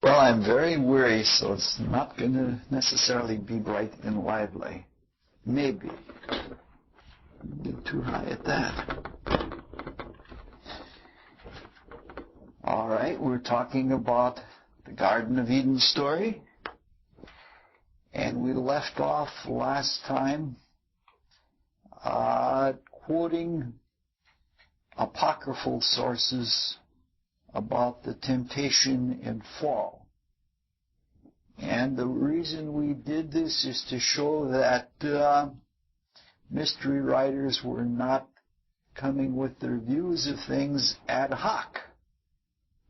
Well, I'm very weary, so it's not going to necessarily be bright and lively. Maybe. Get too high at that. All right, we're talking about the Garden of Eden story. And we left off last time quoting apocryphal sources about the temptation and fall. And the reason we did this is to show that mystery writers were not coming with their views of things ad hoc,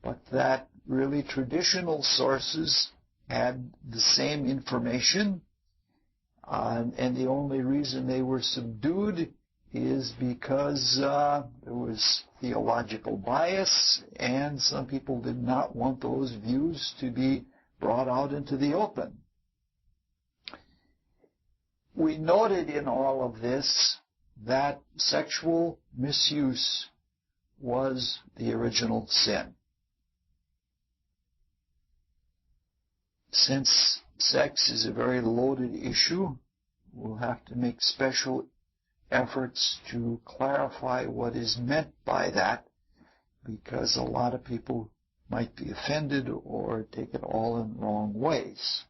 but that really traditional sources had the same information, and the only reason they were subdued is because there was theological bias, and some people did not want those views to be brought out into the open. We noted in all of this that sexual misuse was the original sin. Since sex is a very loaded issue, we'll have to make special efforts to clarify what is meant by that, because a lot of people might be offended or take it all in wrong ways.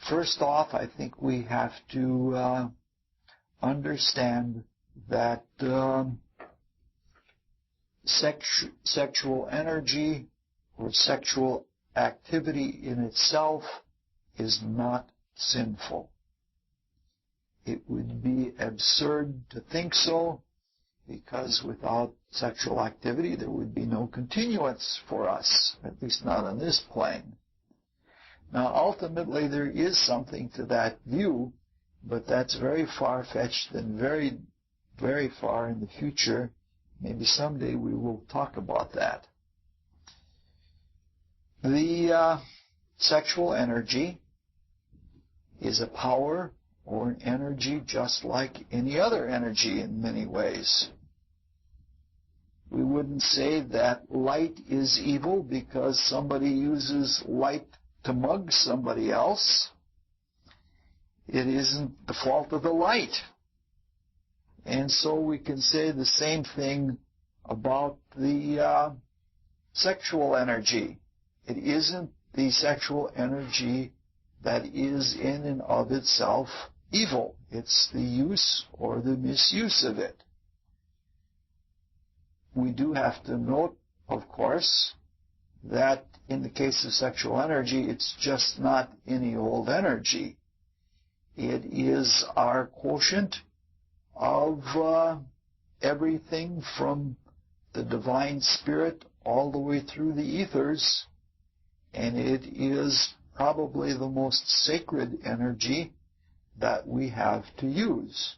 First off, I think we have to understand that sexual energy or sexual activity in itself is not sinful. It would be absurd to think so, because without sexual activity there would be no continuance for us, at least not on this plane. Now, ultimately, there is something to that view, but that's very far-fetched and very, very far in the future. Maybe someday we will talk about that. The sexual energy is a power or an energy just like any other energy in many ways. We wouldn't say that light is evil because somebody uses light to mug somebody else. It isn't the fault of the light. And so we can say the same thing about the sexual energy. It isn't the sexual energy that is in and of itself evil. It's the use or the misuse of it. We do have to note, of course, that in the case of sexual energy, it's just not any old energy. It is our quotient of everything from the divine spirit all the way through the ethers, and it is probably the most sacred energy that we have to use.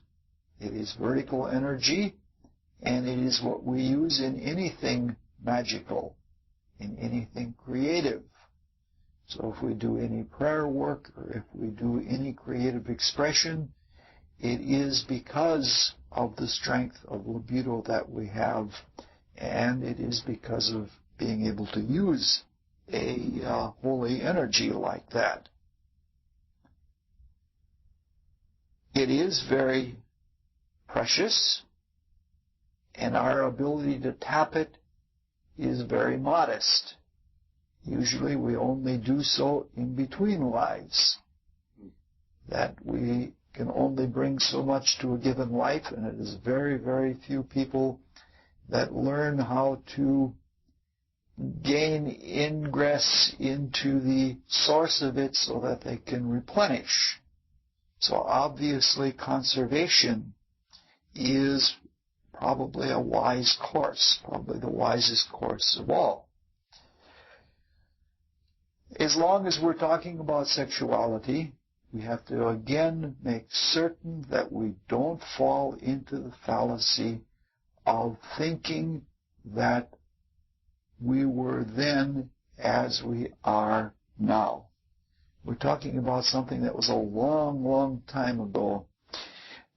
It is vertical energy, and it is what we use in anything magical, in anything creative. So if we do any prayer work or if we do any creative expression, it is because of the strength of libido that we have, and it is because of being able to use a holy energy like that. It is very precious, and our ability to tap it is very modest. Usually we only do so in between lives, that we can only bring so much to a given life, and it is very, very few people that learn how to gain ingress into the source of it so that they can replenish. So obviously conservation is probably a wise course, probably the wisest course of all. As long as we're talking about sexuality, we have to again make certain that we don't fall into the fallacy of thinking that we were then as we are now. We're talking about something that was a long, long time ago.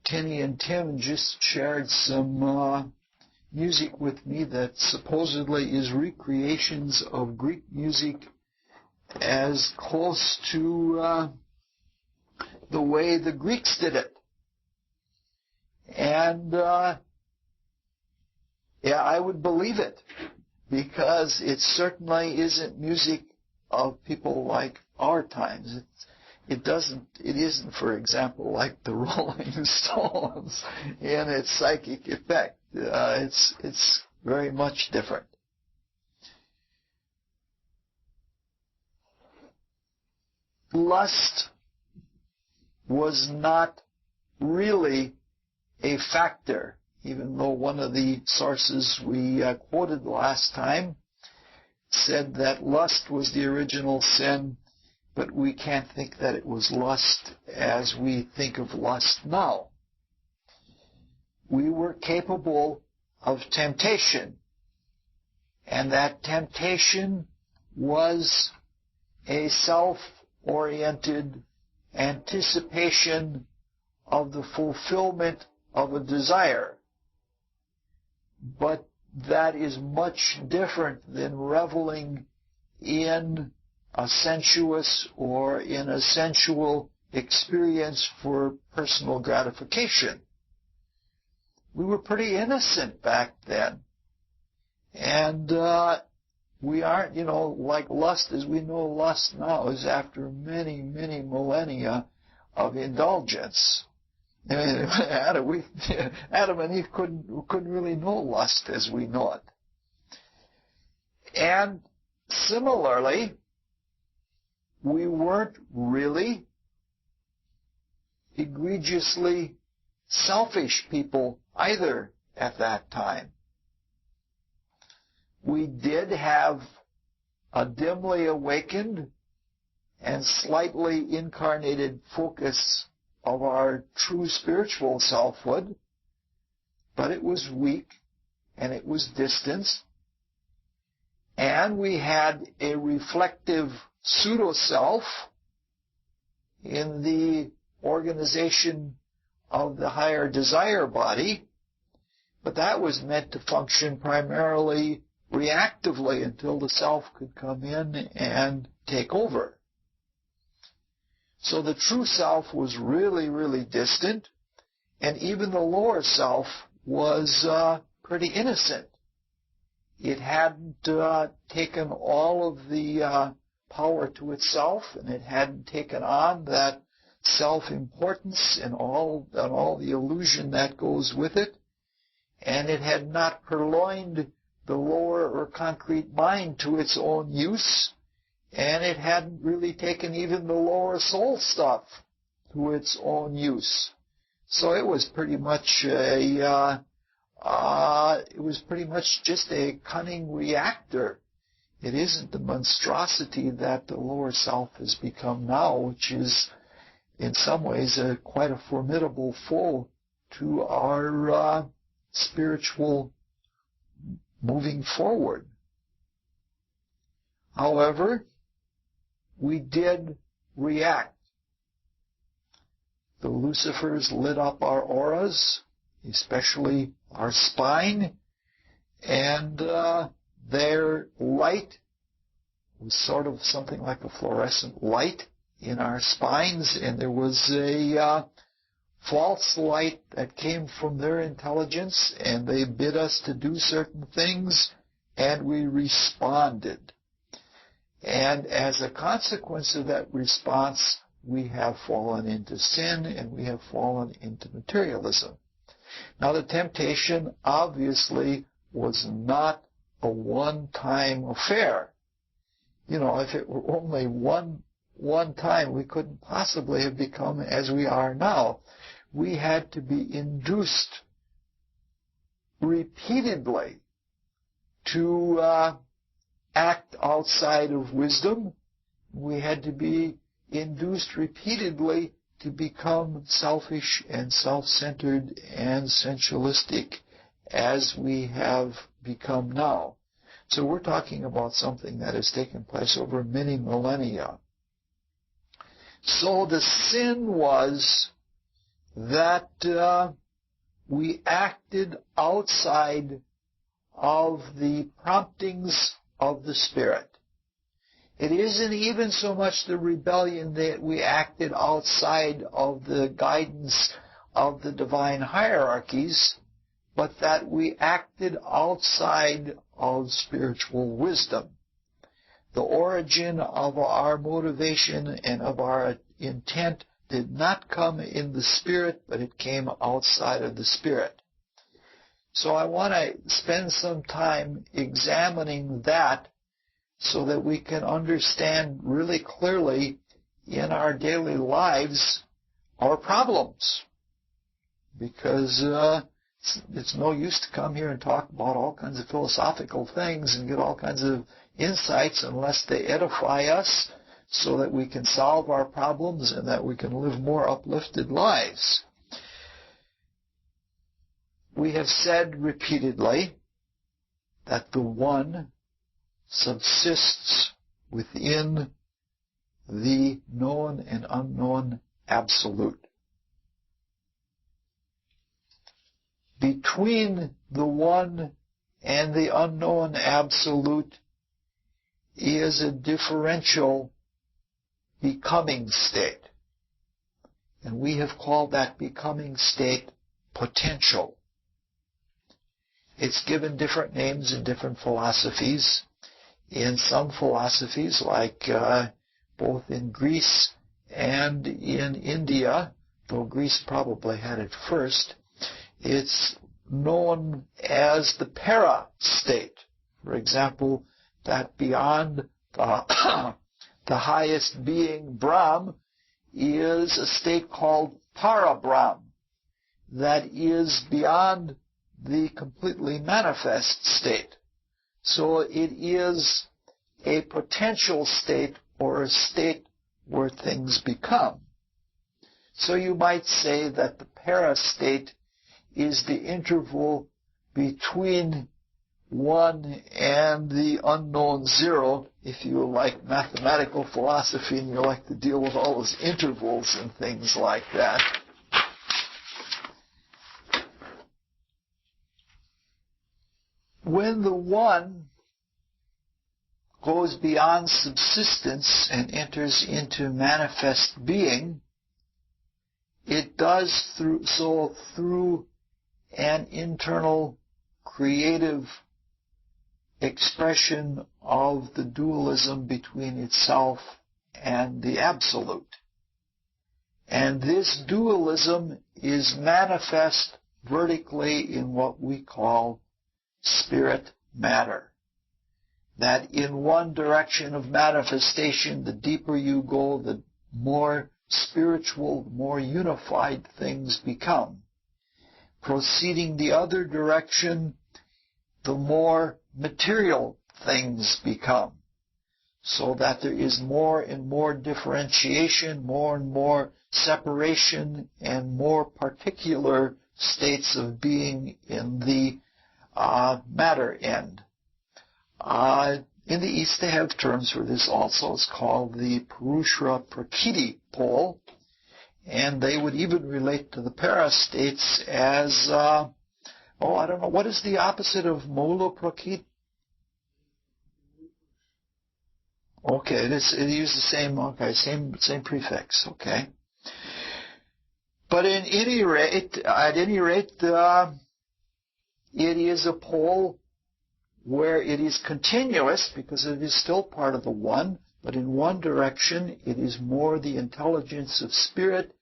Tinny and Tim just shared some music with me that supposedly is recreations of Greek music as close to the way the Greeks did it. And yeah, I would believe it, because it certainly isn't music of people like our times. It isn't, for example, like the Rolling Stones in its psychic effect. It's very much different. Lust was not really a factor, even though one of the sources we quoted last time said that lust was the original sin, but we can't think that it was lust as we think of lust now. We were capable of temptation, and that temptation was a self-oriented anticipation of the fulfillment of a desire. But that is much different than reveling in a sensuous or in a sensual experience for personal gratification. We were pretty innocent back then. And we aren't, like lust as we know lust now is after many, many millennia of indulgence. I mean, Adam and Eve couldn't really know lust as we know it. And similarly, we weren't really egregiously selfish people either at that time. We did have a dimly awakened and slightly incarnated focus of our true spiritual selfhood, but it was weak and it was distant, and we had a reflective pseudo-self in the organization of the higher desire body, but that was meant to function primarily reactively until the self could come in and take over. So the true self was really, really distant, and even the lower self was pretty innocent. It hadn't taken all of the power to itself, and it hadn't taken on that self-importance and all the illusion that goes with it, and it had not purloined the lower or concrete mind to its own use, and it hadn't really taken even the lower soul stuff to its own use. So it was pretty much just a cunning reactor. It isn't the monstrosity that the lower self has become now, which is in some ways quite a formidable foe to our spiritual moving forward. However, we did react. The Lucifers lit up our auras, especially our spine, and their light was sort of something like a fluorescent light in our spines, and there was a false light that came from their intelligence, and they bid us to do certain things, and we responded. And as a consequence of that response, we have fallen into sin and we have fallen into materialism. Now, the temptation obviously was not a one-time affair. If it were only one time, we couldn't possibly have become as we are now. We had to be induced repeatedly to act outside of wisdom. We had to be induced repeatedly to become selfish and self-centered and sensualistic as we have become now. So we're talking about something that has taken place over many millennia. So the sin was that we acted outside of the promptings of the Spirit. It isn't even so much the rebellion that we acted outside of the guidance of the divine hierarchies, but that we acted outside of spiritual wisdom. The origin of our motivation and of our intent did not come in the Spirit, but it came outside of the Spirit. So I want to spend some time examining that so that we can understand really clearly in our daily lives our problems. Because it's no use to come here and talk about all kinds of philosophical things and get all kinds of insights unless they edify us so that we can solve our problems and that we can live more uplifted lives. We have said repeatedly that the One subsists within the known and unknown absolute. Between the One and the unknown absolute is a differential becoming state. And we have called that becoming state potential. It's given different names in different philosophies. In some philosophies, like both in Greece and in India, though Greece probably had it first, it's known as the para state. For example, that beyond the highest being, Brahm, is a state called Parabrahm, that is beyond the completely manifest state. So it is a potential state or a state where things become. So you might say that the para state is the interval between one and the unknown zero, if you like mathematical philosophy and you like to deal with all those intervals and things like that. When the One goes beyond subsistence and enters into manifest being, it does so through an internal creative expression of the dualism between itself and the absolute. And this dualism is manifest vertically in what we call spirit matter. That in one direction of manifestation, the deeper you go, the more spiritual, more unified things become. Proceeding the other direction, the more material things become. So that there is more and more differentiation, more and more separation, and more particular states of being in the matter end. In the East they have terms for this also. It's called the Purusha Prakriti pole. And they would even relate to the para states as, I don't know, what is the opposite of Mula Prakriti? Okay, it uses the same prefix, okay. But at any rate, it is a pole where it is continuous because it is still part of the One, but in one direction it is more the intelligence of spirit,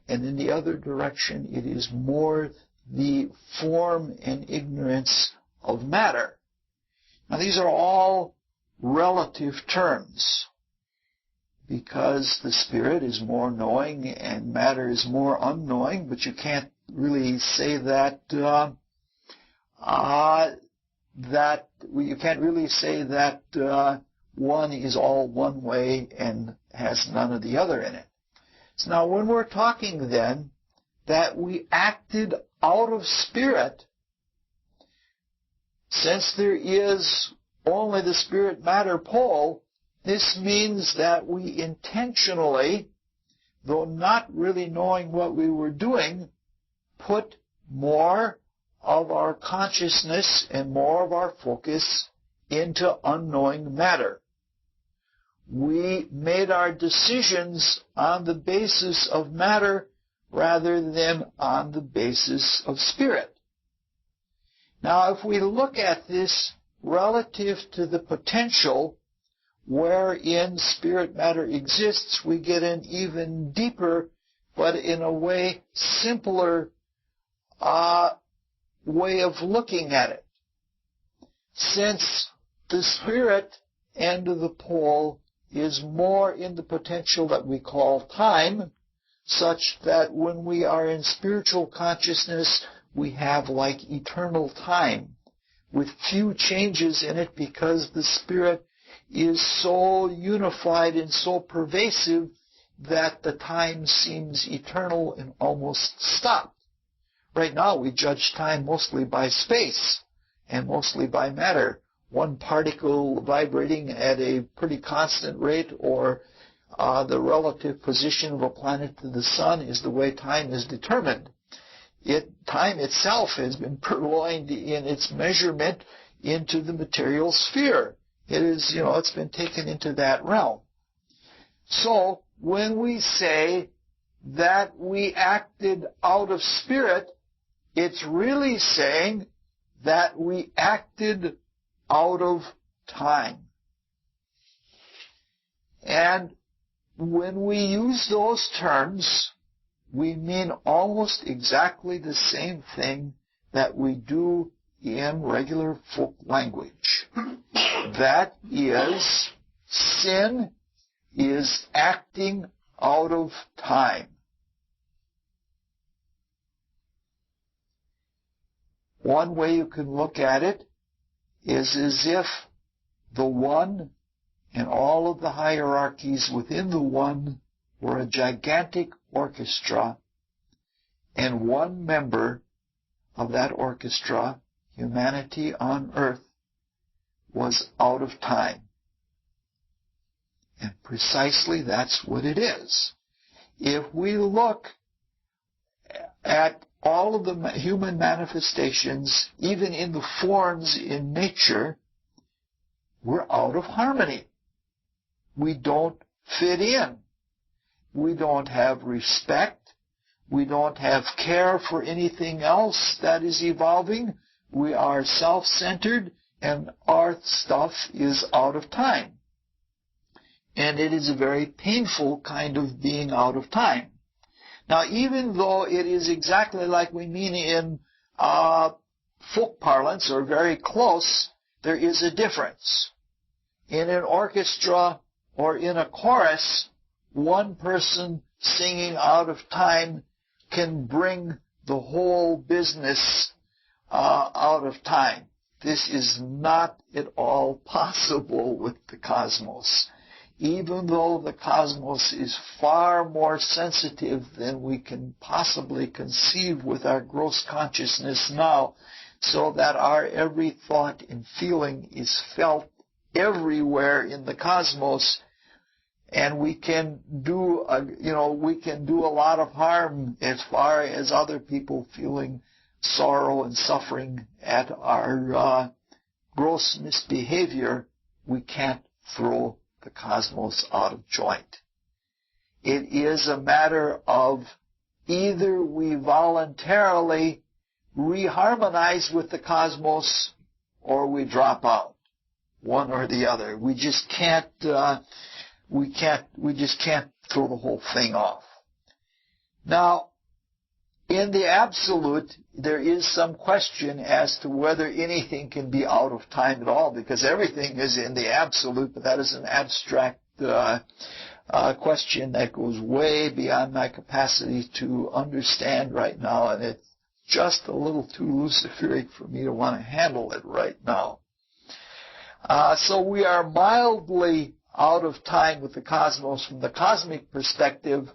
and in the other direction it is more the form and ignorance of matter. Now these are all relative terms because the spirit is more knowing and matter is more unknowing, but you can't really say that you can't really say that one is all one way and has none of the other in it. So now when we're talking then that we acted out of spirit, since there is only the spirit-matter pole, this means that we intentionally, though not really knowing what we were doing, put more of our consciousness and more of our focus into unknowing matter. We made our decisions on the basis of matter rather than on the basis of spirit. Now, if we look at this relative to the potential wherein spirit matter exists, we get an even deeper, but in a way simpler way of looking at it. Since the spirit end of the pole is more in the potential that we call time, such that when we are in spiritual consciousness, we have like eternal time with few changes in it, because the spirit is so unified and so pervasive that the time seems eternal and almost stopped. Right now we judge time mostly by space and mostly by matter. One particle vibrating at a pretty constant rate, or the relative position of a planet to the sun, is the way time is determined. Time itself has been purloined in its measurement into the material sphere. It is, it's been taken into that realm. So when we say that we acted out of spirit, it's really saying that we acted out of time. And when we use those terms, we mean almost exactly the same thing that we do in regular folk language. That is, sin is acting out of time. One way you can look at it is as if the one and all of the hierarchies within the one were a gigantic orchestra, and one member of that orchestra, humanity on earth, was out of time. And precisely that's what it is. If we look at all of the human manifestations, even in the forms in nature, we're out of harmony. We don't fit in. We don't have respect. We don't have care for anything else that is evolving. We are self-centered, and our stuff is out of time. And it is a very painful kind of being out of time. Now, even though it is exactly like we mean in folk parlance, or very close, there is a difference. In an orchestra or in a chorus, one person singing out of time can bring the whole business out of time. This is not at all possible with the cosmos. Even though the cosmos is far more sensitive than we can possibly conceive with our gross consciousness now, so that our every thought and feeling is felt everywhere in the cosmos, and we can do a lot of harm as far as other people feeling sorrow and suffering at our gross misbehavior. We can't throw the cosmos out of joint. It is a matter of either we voluntarily reharmonize with the cosmos or we drop out, one or the other. We just can't throw the whole thing off. Now, in the absolute, there is some question as to whether anything can be out of time at all, because everything is in the absolute, but that is an abstract question that goes way beyond my capacity to understand right now, and it's just a little too luciferic for me to want to handle it right now. So we are mildly out of time with the cosmos from the cosmic perspective,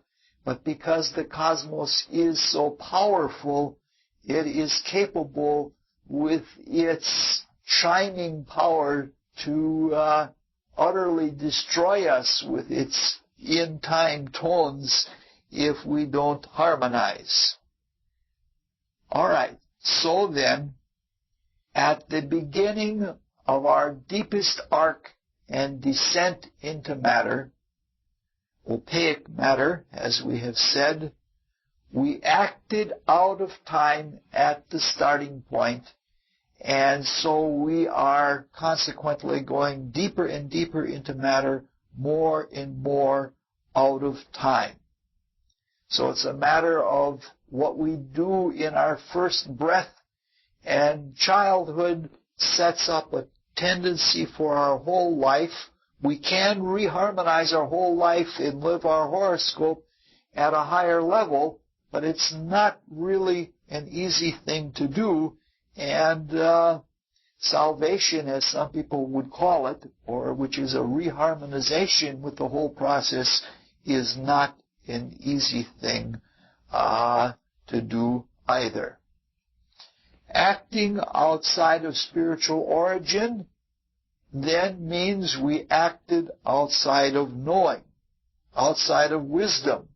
but because the cosmos is so powerful, it is capable with its shining power to utterly destroy us with its in-time tones if we don't harmonize. All right, So then, at the beginning of our deepest arc and descent into matter, opaque matter, as we have said, we acted out of time at the starting point, and so we are consequently going deeper and deeper into matter, more and more out of time. So it's a matter of what we do in our first breath, and childhood sets up a tendency for our whole life. We can reharmonize our whole life and live our horoscope at a higher level, but it's not really an easy thing to do. And salvation, as some people would call it, or which is a reharmonization with the whole process, is not an easy thing to do either. Acting outside of spiritual origin then means we acted outside of knowing, outside of wisdom.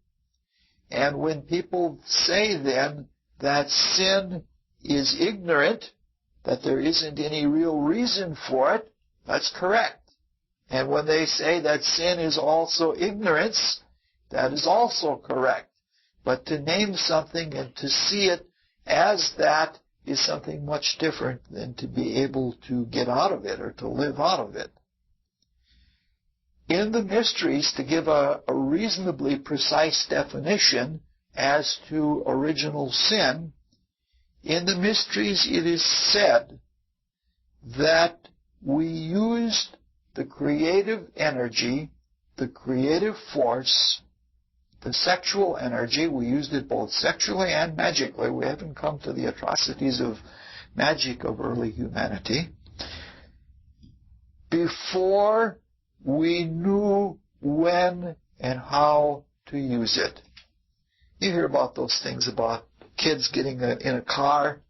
And when people say then that sin is ignorant, that there isn't any real reason for it, that's correct. And when they say that sin is also ignorance, that is also correct. But to name something and to see it as that is something much different than to be able to get out of it or to live out of it. In the mysteries, to give a reasonably precise definition as to original sin, in the mysteries it is said that we used the creative energy, the creative force, the sexual energy. We used it both sexually and magically. We haven't come to the atrocities of magic of early humanity. Before we knew when and how to use it. You hear about those things about kids getting in a car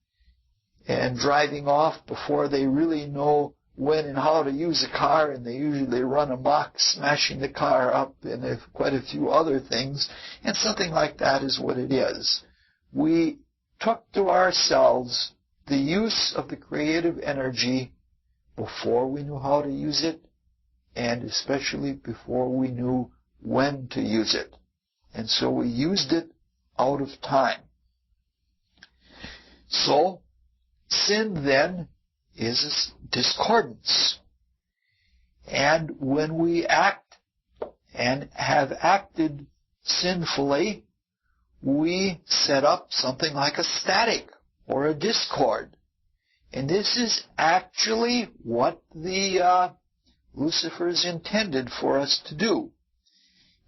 and driving off before they really know when and how to use a car, and they usually run amok, smashing the car up, and quite a few other things, and something like that is what it is. We took to ourselves the use of the creative energy before we knew how to use it, and especially before we knew when to use it. And so we used it out of time. So, sin then is discordance. And when we act and have acted sinfully, we set up something like a static or a discord. And this is actually what the Lucifers intended for us to do.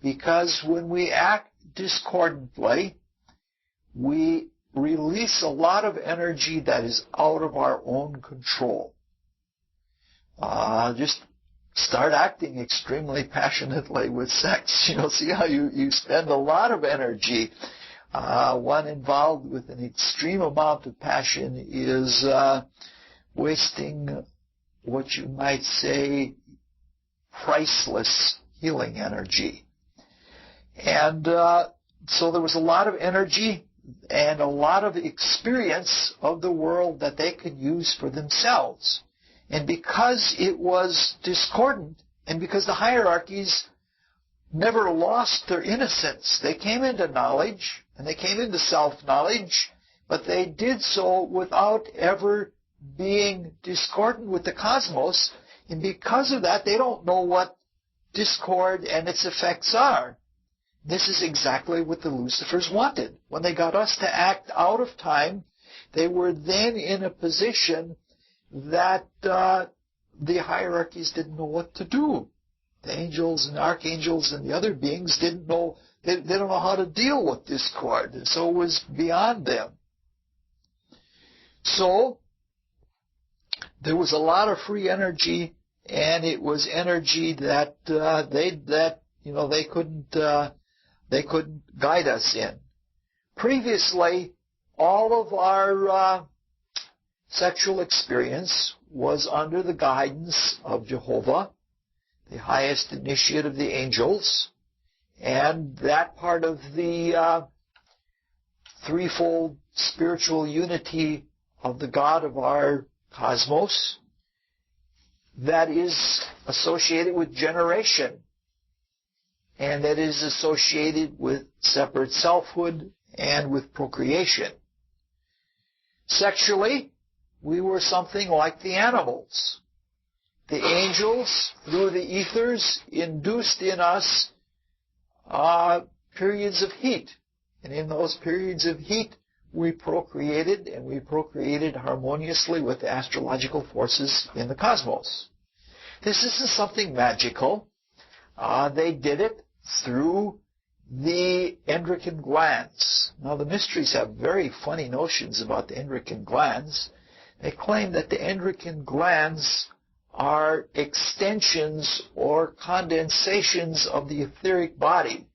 Because when we act discordantly, we release a lot of energy that is out of our own control. Just start acting extremely passionately with sex. See how you spend a lot of energy. One involved with an extreme amount of passion is wasting what you might say priceless healing energy. And so there was a lot of energy and a lot of experience of the world that they could use for themselves. And because it was discordant, and because the hierarchies never lost their innocence, they came into knowledge, and they came into self-knowledge, but they did so without ever being discordant with the cosmos, and because of that, they don't know what discord and its effects are. This is exactly what the Lucifers wanted. When they got us to act out of time, they were then in a position that the hierarchies didn't know what to do. The angels and archangels and the other beings didn't know, they don't know how to deal with discord, and so it was beyond them. So, there was a lot of free energy, and it was energy that they couldn't guide us in. Previously, all of our sexual experience was under the guidance of Jehovah, the highest initiate of the angels, and that part of the threefold spiritual unity of the God of our cosmos that is associated with generation, and that is associated with separate selfhood and with procreation. Sexually, we were something like the animals. The angels, through the ethers, induced in us periods of heat. And in those periods of heat, we procreated, and we procreated harmoniously with the astrological forces in the cosmos. This isn't something magical. They did it through the endocrine glands. Now, the mysteries have very funny notions about the endocrine glands. They claim that the endocrine glands are extensions or condensations of the etheric body,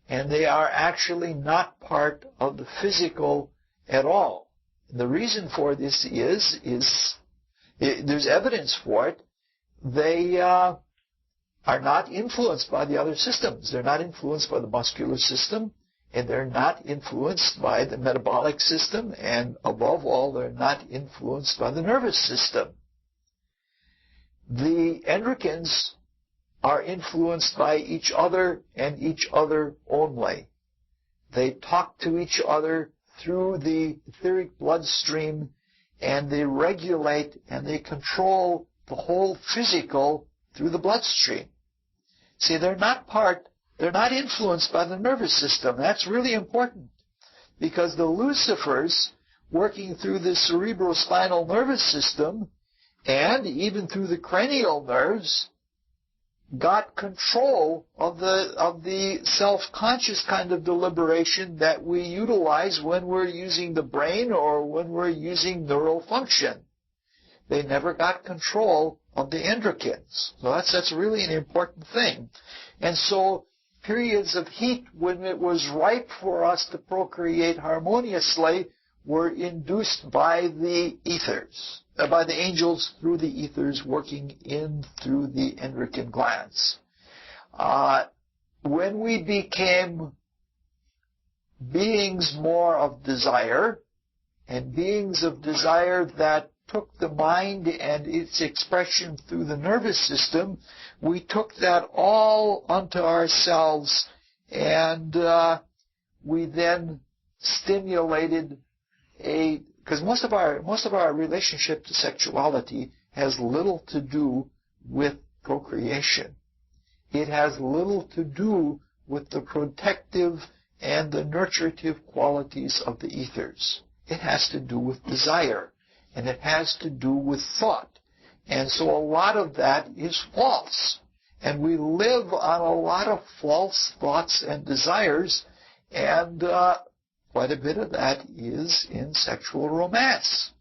and they are actually not part of the physical at all. And the reason for this is there's evidence for it. They are not influenced by the other systems. They're not influenced by the muscular system, and they're not influenced by the metabolic system, and above all, they're not influenced by the nervous system. The endocrines are influenced by each other and each other only. They talk to each other through the etheric bloodstream, and they regulate and they control the whole physical through the bloodstream. See, they're not influenced by the nervous system. That's really important, because the Lucifers, working through the cerebrospinal nervous system and even through the cranial nerves, got control of the self-conscious kind of deliberation that we utilize when we're using the brain or when we're using neural function. They never got control of the endocrines. So that's really an important thing. And so periods of heat, when it was ripe for us to procreate harmoniously, were induced by the ethers, by the angels through the ethers working in through the endocrine glands. When we became beings more of desire, and beings of desire that took the mind and its expression through the nervous system, we took that all unto ourselves, and we then stimulated because most of our relationship to sexuality has little to do with procreation. It has little to do with the protective and the nurturative qualities of the ethers. It has to do with desire, and it has to do with thought. And so a lot of that is false. And we live on a lot of false thoughts and desires, and quite a bit of that is in sexual romance.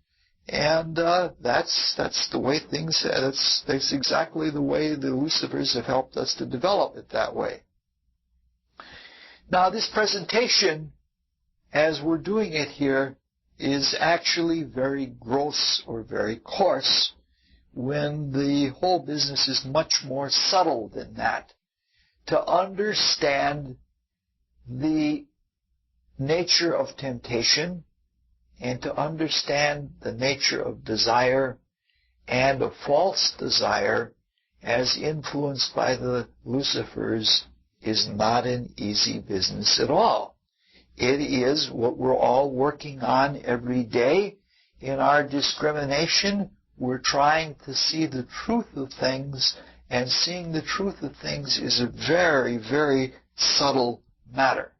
And that's the way things, that's exactly the way the Lucifers have helped us to develop it that way. Now, this presentation, as we're doing it here, is actually very gross or very coarse, when the whole business is much more subtle than that. To understand the nature of temptation, and to understand the nature of desire and of false desire as influenced by the Lucifers, is not an easy business at all. It is what we're all working on every day. In our discrimination, we're trying to see the truth of things, and seeing the truth of things is a very, very subtle matter.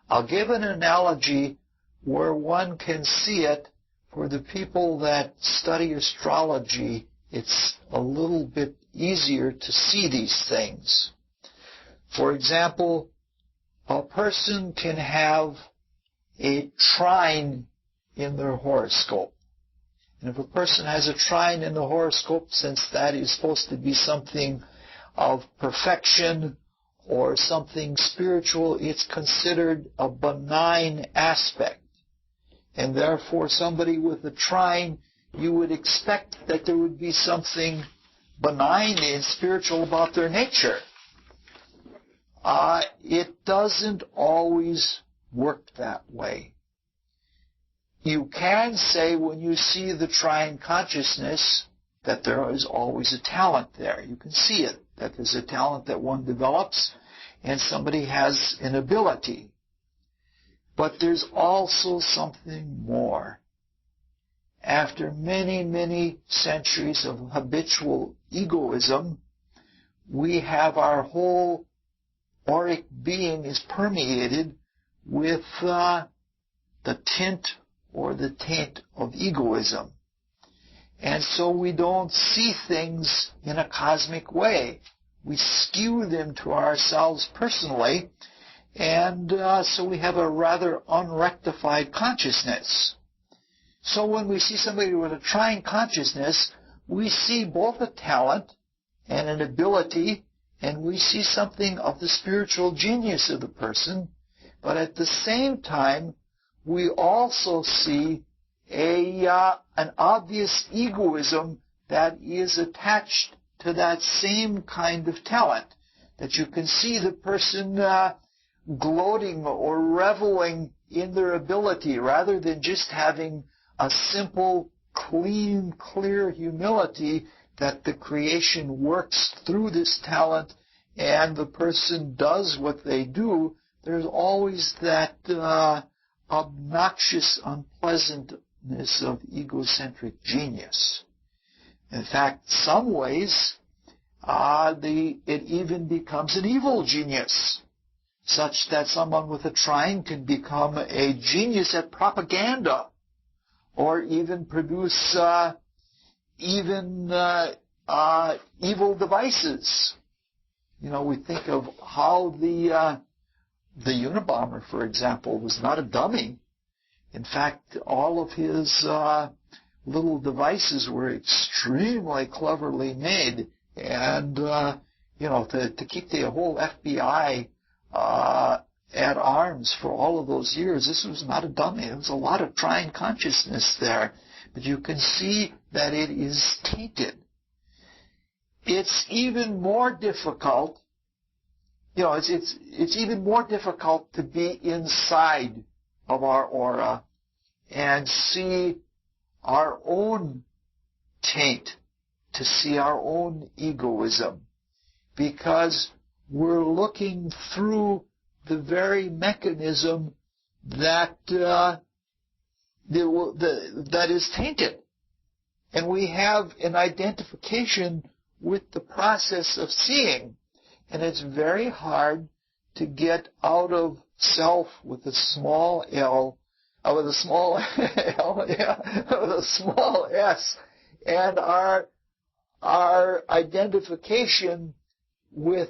I'll give an analogy where one can see it. For the people that study astrology, it's a little bit easier to see these things. For example, a person can have a trine in their horoscope. And if a person has a trine in the horoscope, since that is supposed to be something of perfection or something spiritual, it's considered a benign aspect. And therefore, somebody with a trine, you would expect that there would be something benign and spiritual about their nature. It doesn't always work that way. you can say when you see the trine consciousness that there is always a talent there. You can see it, that there's a talent that one develops and somebody has an ability. But there's also something more. After many, many centuries of habitual egoism, we have our whole auric being is permeated with the tint or the taint of egoism. And so we don't see things in a cosmic way. We skew them to ourselves personally, and so we have a rather unrectified consciousness. So when we see somebody with a trine consciousness, we see both a talent and an ability, and we see something of the spiritual genius of the person, but at the same time, we also see an obvious egoism that is attached to that same kind of talent, that you can see the person gloating or reveling in their ability rather than just having a simple, clean, clear humility that the creation works through this talent and the person does what they do. There's always that obnoxious unpleasantness of egocentric genius. In fact, some ways, it even becomes an evil genius, such that someone with a trine can become a genius at propaganda, or even produce evil devices. You know, we think of how the Unabomber, for example, was not a dummy. In fact, all of his little devices were extremely cleverly made, and to keep the whole FBI at arms for all of those years, this was not a dummy. There was a lot of trine consciousness there, but you can see that it is tainted. It's even more difficult. It's even more difficult to be inside of our aura and see our own taint, to see our own egoism, because we're looking through the very mechanism that is tainted. And we have an identification with the process of seeing. And it's very hard to get out of self with a small L, with a small L, with a small S, and our identification with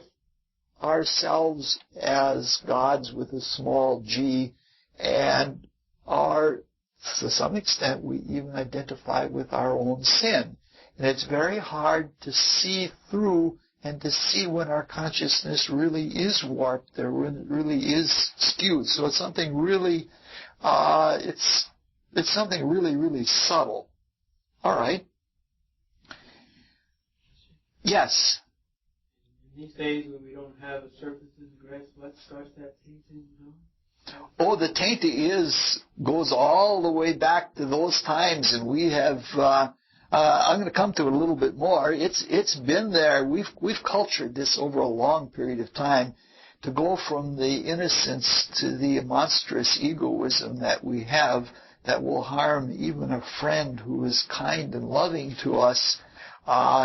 ourselves as gods with a small g, and to some extent, we even identify with our own sin. And it's very hard to see through and to see when our consciousness really is warped or when it really is skewed. So it's something really, it's something really, really subtle. All right. Yes. These days when we don't have a surfaces grace, what starts that tainting? Oh, the taint goes all the way back to those times, and we have. I'm going to come to it a little bit more. It's been there. We've cultured this over a long period of time to go from the innocence to the monstrous egoism that we have that will harm even a friend who is kind and loving to us,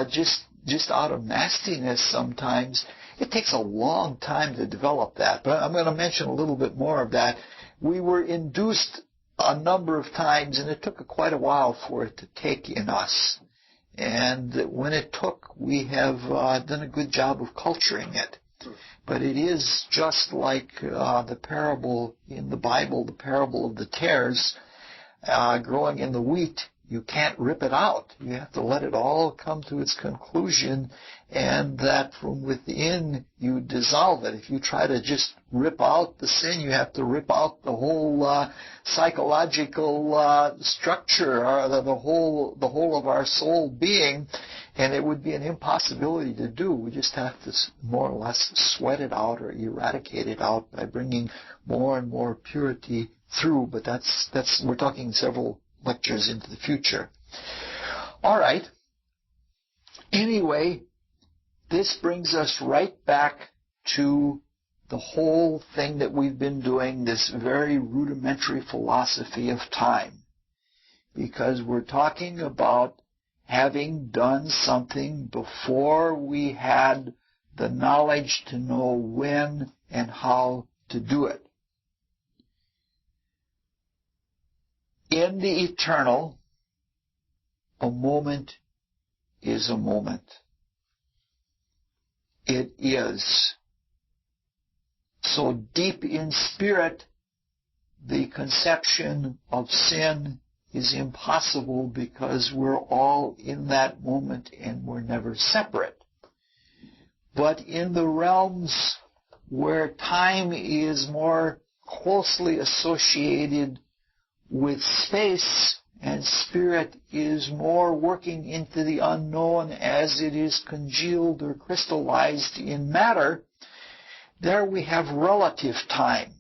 just out of nastiness sometimes. It takes a long time to develop that, but I'm going to mention a little bit more of that. We were induced a number of times, and it took quite a while for it to take in us. And when it took, we have done a good job of culturing it. But it is just like the parable in the Bible, the parable of the tares growing in the wheat. You can't rip it out. You have to let it all come to its conclusion, and that from within you dissolve it. If you try to just rip out the sin, you have to rip out the whole psychological structure, or the whole of our soul being, and it would be an impossibility to do. We just have to more or less sweat it out or eradicate it out by bringing more and more purity through, but we're talking several lectures into the future. All right. Anyway, this brings us right back to the whole thing that we've been doing, this very rudimentary philosophy of time. Because we're talking about having done something before we had the knowledge to know when and how to do it. In the eternal, a moment is a moment. It is. So deep in spirit, the conception of sin is impossible because we're all in that moment and we're never separate. But in the realms where time is more closely associated with space and spirit is more working into the unknown as it is congealed or crystallized in matter, there we have relative time.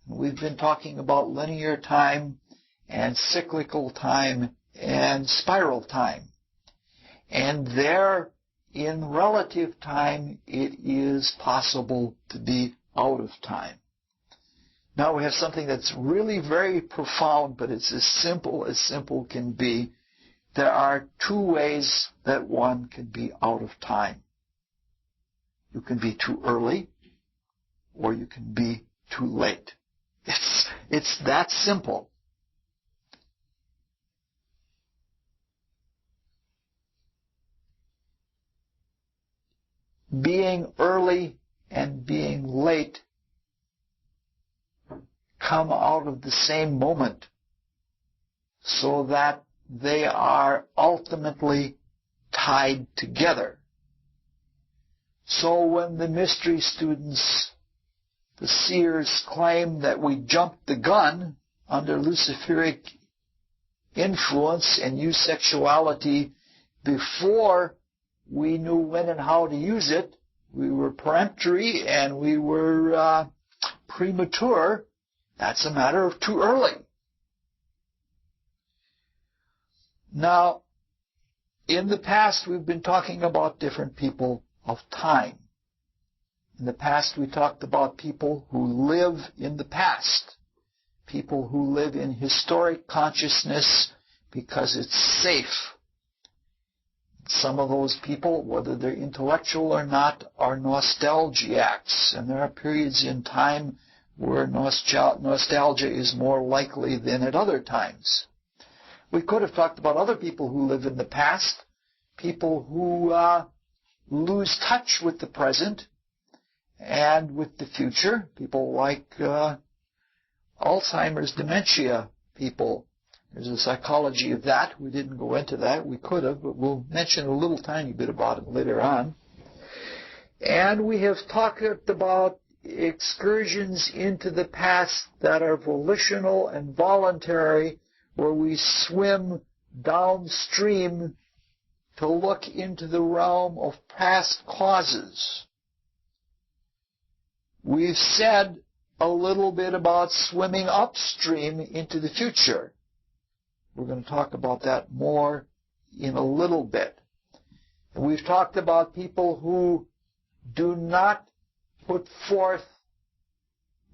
We've been talking about linear time and cyclical time and spiral time. And there, in relative time, it is possible to be out of time. Now we have something that's really very profound, but it's as simple can be. There are two ways that one can be out of time. You can be too early, or you can be too late. It's that simple. Being early and being late come out of the same moment, so that they are ultimately tied together. So when the mystery students, the seers, claim that we jumped the gun under Luciferic influence and used sexuality before we knew when and how to use it, we were peremptory and we were premature, that's a matter of too early. Now, in the past, we've been talking about different people of time. In the past, we talked about people who live in the past, people who live in historic consciousness because it's safe. Some of those people, whether they're intellectual or not, are nostalgiacs, and there are periods in time where nostalgia is more likely than at other times. We could have talked about other people who live in the past, people who lose touch with the present and with the future, people like Alzheimer's dementia people. There's a psychology of that. We didn't go into that. We could have, but we'll mention a little tiny bit about it later on. And we have talked about excursions into the past that are volitional and voluntary, where we swim downstream to look into the realm of past causes. We've said a little bit about swimming upstream into the future. We're going to talk about that more in a little bit. And we've talked about people who do not put forth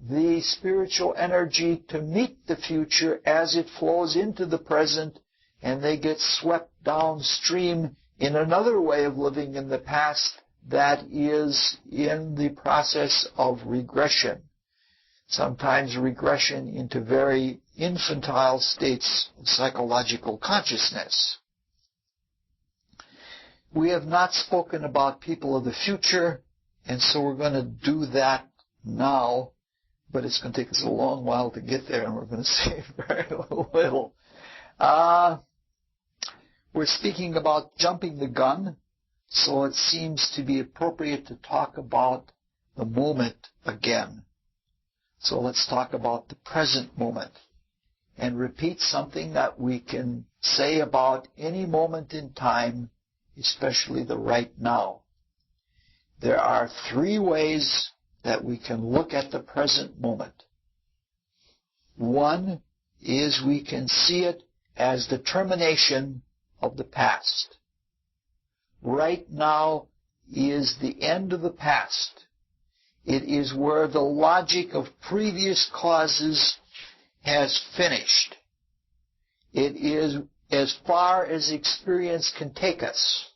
the spiritual energy to meet the future as it flows into the present, and they get swept downstream in another way of living in the past that is in the process of regression. Sometimes regression into very infantile states of psychological consciousness. We have not spoken about people of the future, and so we're going to do that now, but it's going to take us a long while to get there, and we're going to say very little. We're speaking about jumping the gun, so it seems to be appropriate to talk about the moment again. So let's talk about the present moment and repeat something that we can say about any moment in time, especially the right now. There are three ways that we can look at the present moment. One is we can see it as the termination of the past. Right now is the end of the past. It is where the logic of previous causes has finished. It is as far as experience can take us.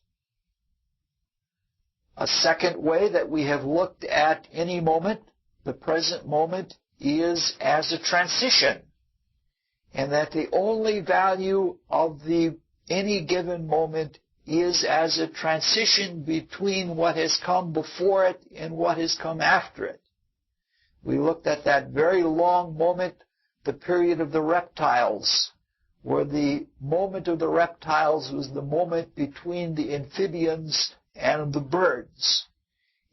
A second way that we have looked at any moment, the present moment, is as a transition. And that the only value of any given moment is as a transition between what has come before it and what has come after it. We looked at that very long moment, the period of the reptiles, where the moment of the reptiles was the moment between the amphibians and the birds.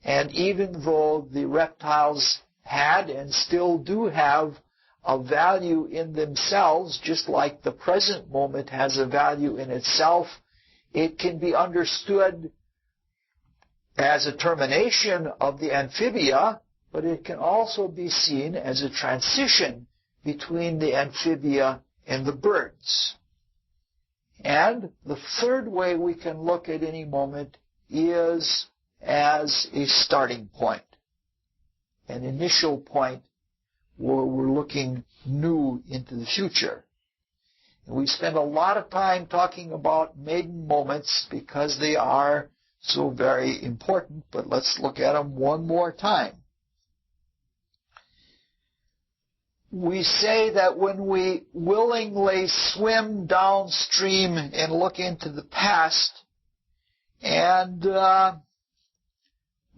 And even though the reptiles had and still do have a value in themselves, just like the present moment has a value in itself, it can be understood as a termination of the amphibia, but it can also be seen as a transition between the amphibia and the birds. And the third way we can look at any moment is as a starting point, an initial point where we're looking new into the future. And we spend a lot of time talking about maiden moments because they are so very important, but let's look at them one more time. We say that when we willingly swim downstream and look into the past and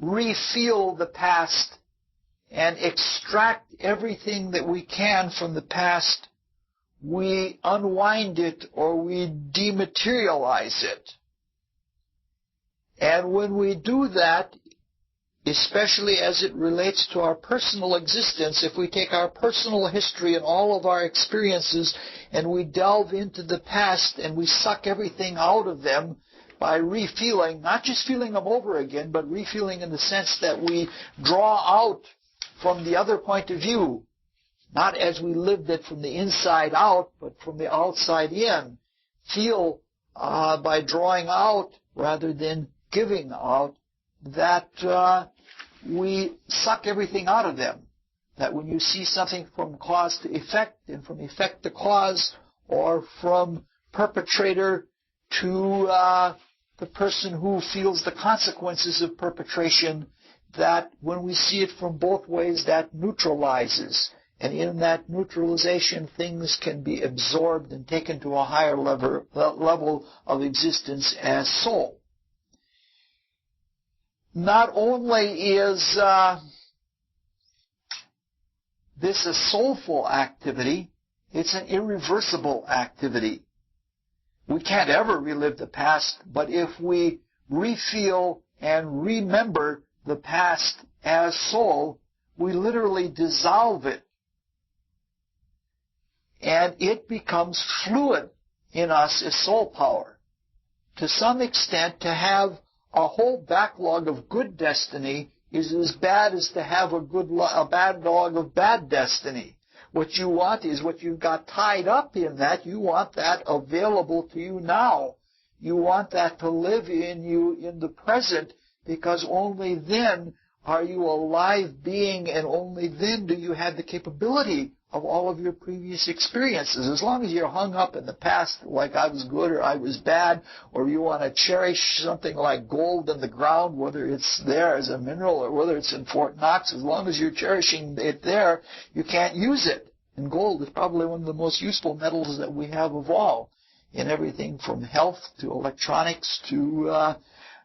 refeel the past and extract everything that we can from the past, we unwind it or we dematerialize it. And when we do that, especially as it relates to our personal existence, if we take our personal history and all of our experiences and we delve into the past and we suck everything out of them by refeeling, not just feeling them over again, but refeeling in the sense that we draw out from the other point of view, not as we lived it from the inside out, but from the outside in. Feel by drawing out rather than giving out, that we suck everything out of them. That when you see something from cause to effect, and from effect to cause, or from perpetrator to the person who feels the consequences of perpetration, that when we see it from both ways, that neutralizes. And in that neutralization, things can be absorbed and taken to a higher level of existence as soul. Not only is this a soulful activity, it's an irreversible activity. We can't ever relive the past, but if we refeel and remember the past as soul, we literally dissolve it. And it becomes fluid in us as soul power. To some extent, to have a whole backlog of good destiny is as bad as to have a backlog of bad destiny. What you want is what you've got tied up in that. You want that available to you now. You want that to live in you in the present, because only then are you a live being, and only then do you have the capability of all of your previous experiences. As long as you're hung up in the past, like I was good or I was bad, or you want to cherish something like gold in the ground, whether it's there as a mineral or whether it's in Fort Knox, as long as you're cherishing it there, you can't use it. And gold is probably one of the most useful metals that we have of all, in everything from health to electronics to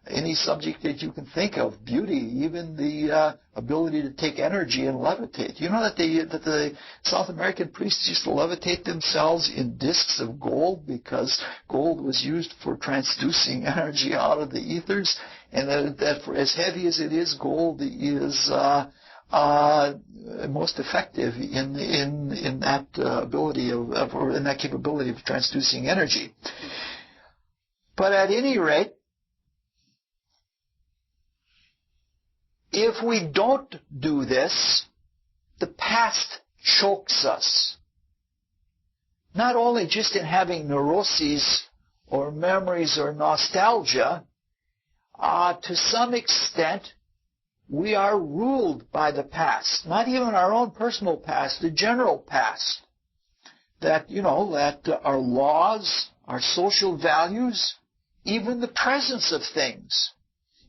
any subject that you can think of, beauty, even the ability to take energy and levitate. You know that the South American priests used to levitate themselves in discs of gold because gold was used for transducing energy out of the ethers, and that for as heavy as it is, gold is most effective in that ability or in that capability of transducing energy. But at any rate, if we don't do this, the past chokes us. not only just in having neuroses or memories or nostalgia, to some extent, we are ruled by the past, not even our own personal past, the general past. That, that our laws, our social values, even the presence of things.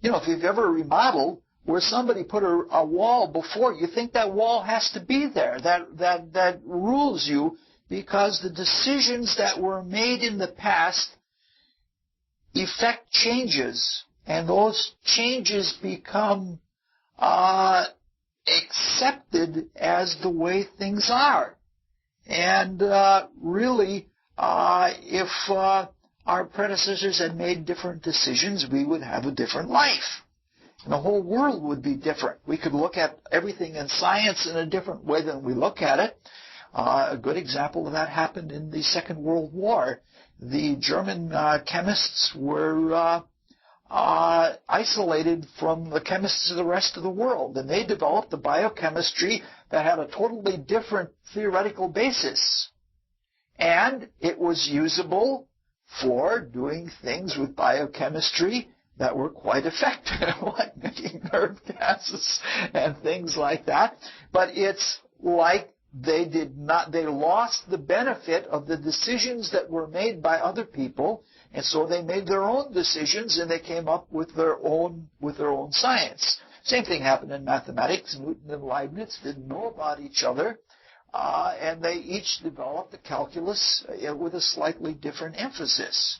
If you've ever remodeled where somebody put a wall before, you think that wall has to be there. That rules you because the decisions that were made in the past effect changes, and those changes become accepted as the way things are. And really, if our predecessors had made different decisions, we would have a different life. And the whole world would be different. We could look at everything in science in a different way than we look at it. A good example of that happened in the Second World War. The German chemists were isolated from the chemists of the rest of the world, and they developed a biochemistry that had a totally different theoretical basis. And it was usable for doing things with biochemistry that were quite effective, like making nerve gases and things like that. But it's like they lost the benefit of the decisions that were made by other people, and so they made their own decisions, and they came up with their own science. Same thing happened in mathematics. Newton and Leibniz didn't know about each other, and they each developed the calculus with a slightly different emphasis.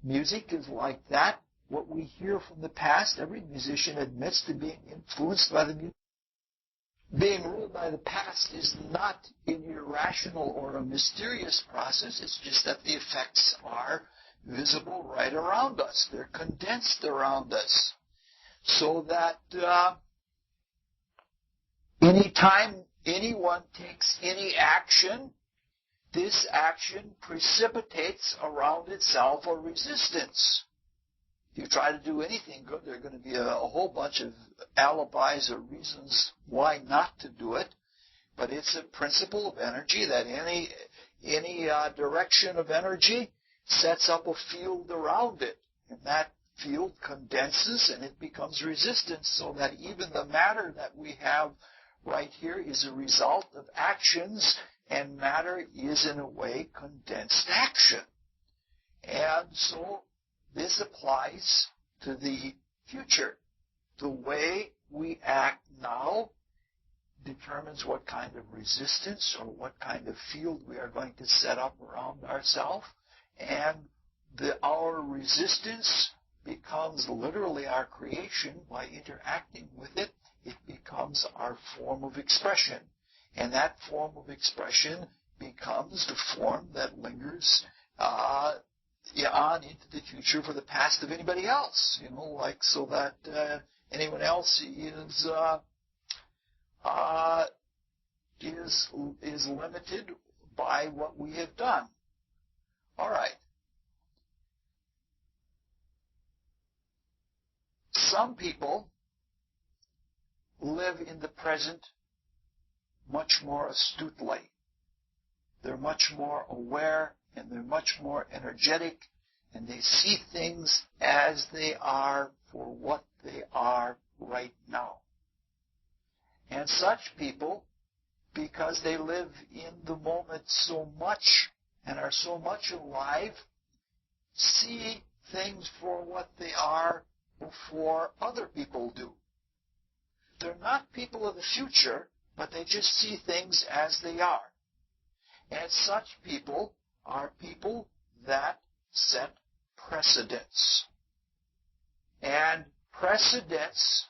Music is like that. What we hear from the past, every musician admits to being influenced by the music. Being ruled by the past is not an irrational or a mysterious process. It's just that the effects are visible right around us. They're condensed around us. So that anytime anyone takes any action, this action precipitates around itself a resistance. If you try to do anything good, there are going to be a whole bunch of alibis or reasons why not to do it. But it's a principle of energy that any direction of energy sets up a field around it. And that field condenses and it becomes resistance, so that even the matter that we have right here is a result of actions, and matter is in a way condensed action. And so this applies to the future. The way we act now determines what kind of resistance or what kind of field we are going to set up around ourselves. And our resistance becomes literally our creation. By interacting with it, it becomes our form of expression. And that form of expression becomes the form that lingers on into the future for the past of anybody else. So that anyone else is limited by what we have done. All right. Some people live in the present much more astutely. They're much more aware, and they're much more energetic, and they see things as they are for what they are right now. And such people, because they live in the moment so much and are so much alive, see things for what they are before other people do. They're not people of the future, but they just see things as they are. And such people are people that set precedents. And precedents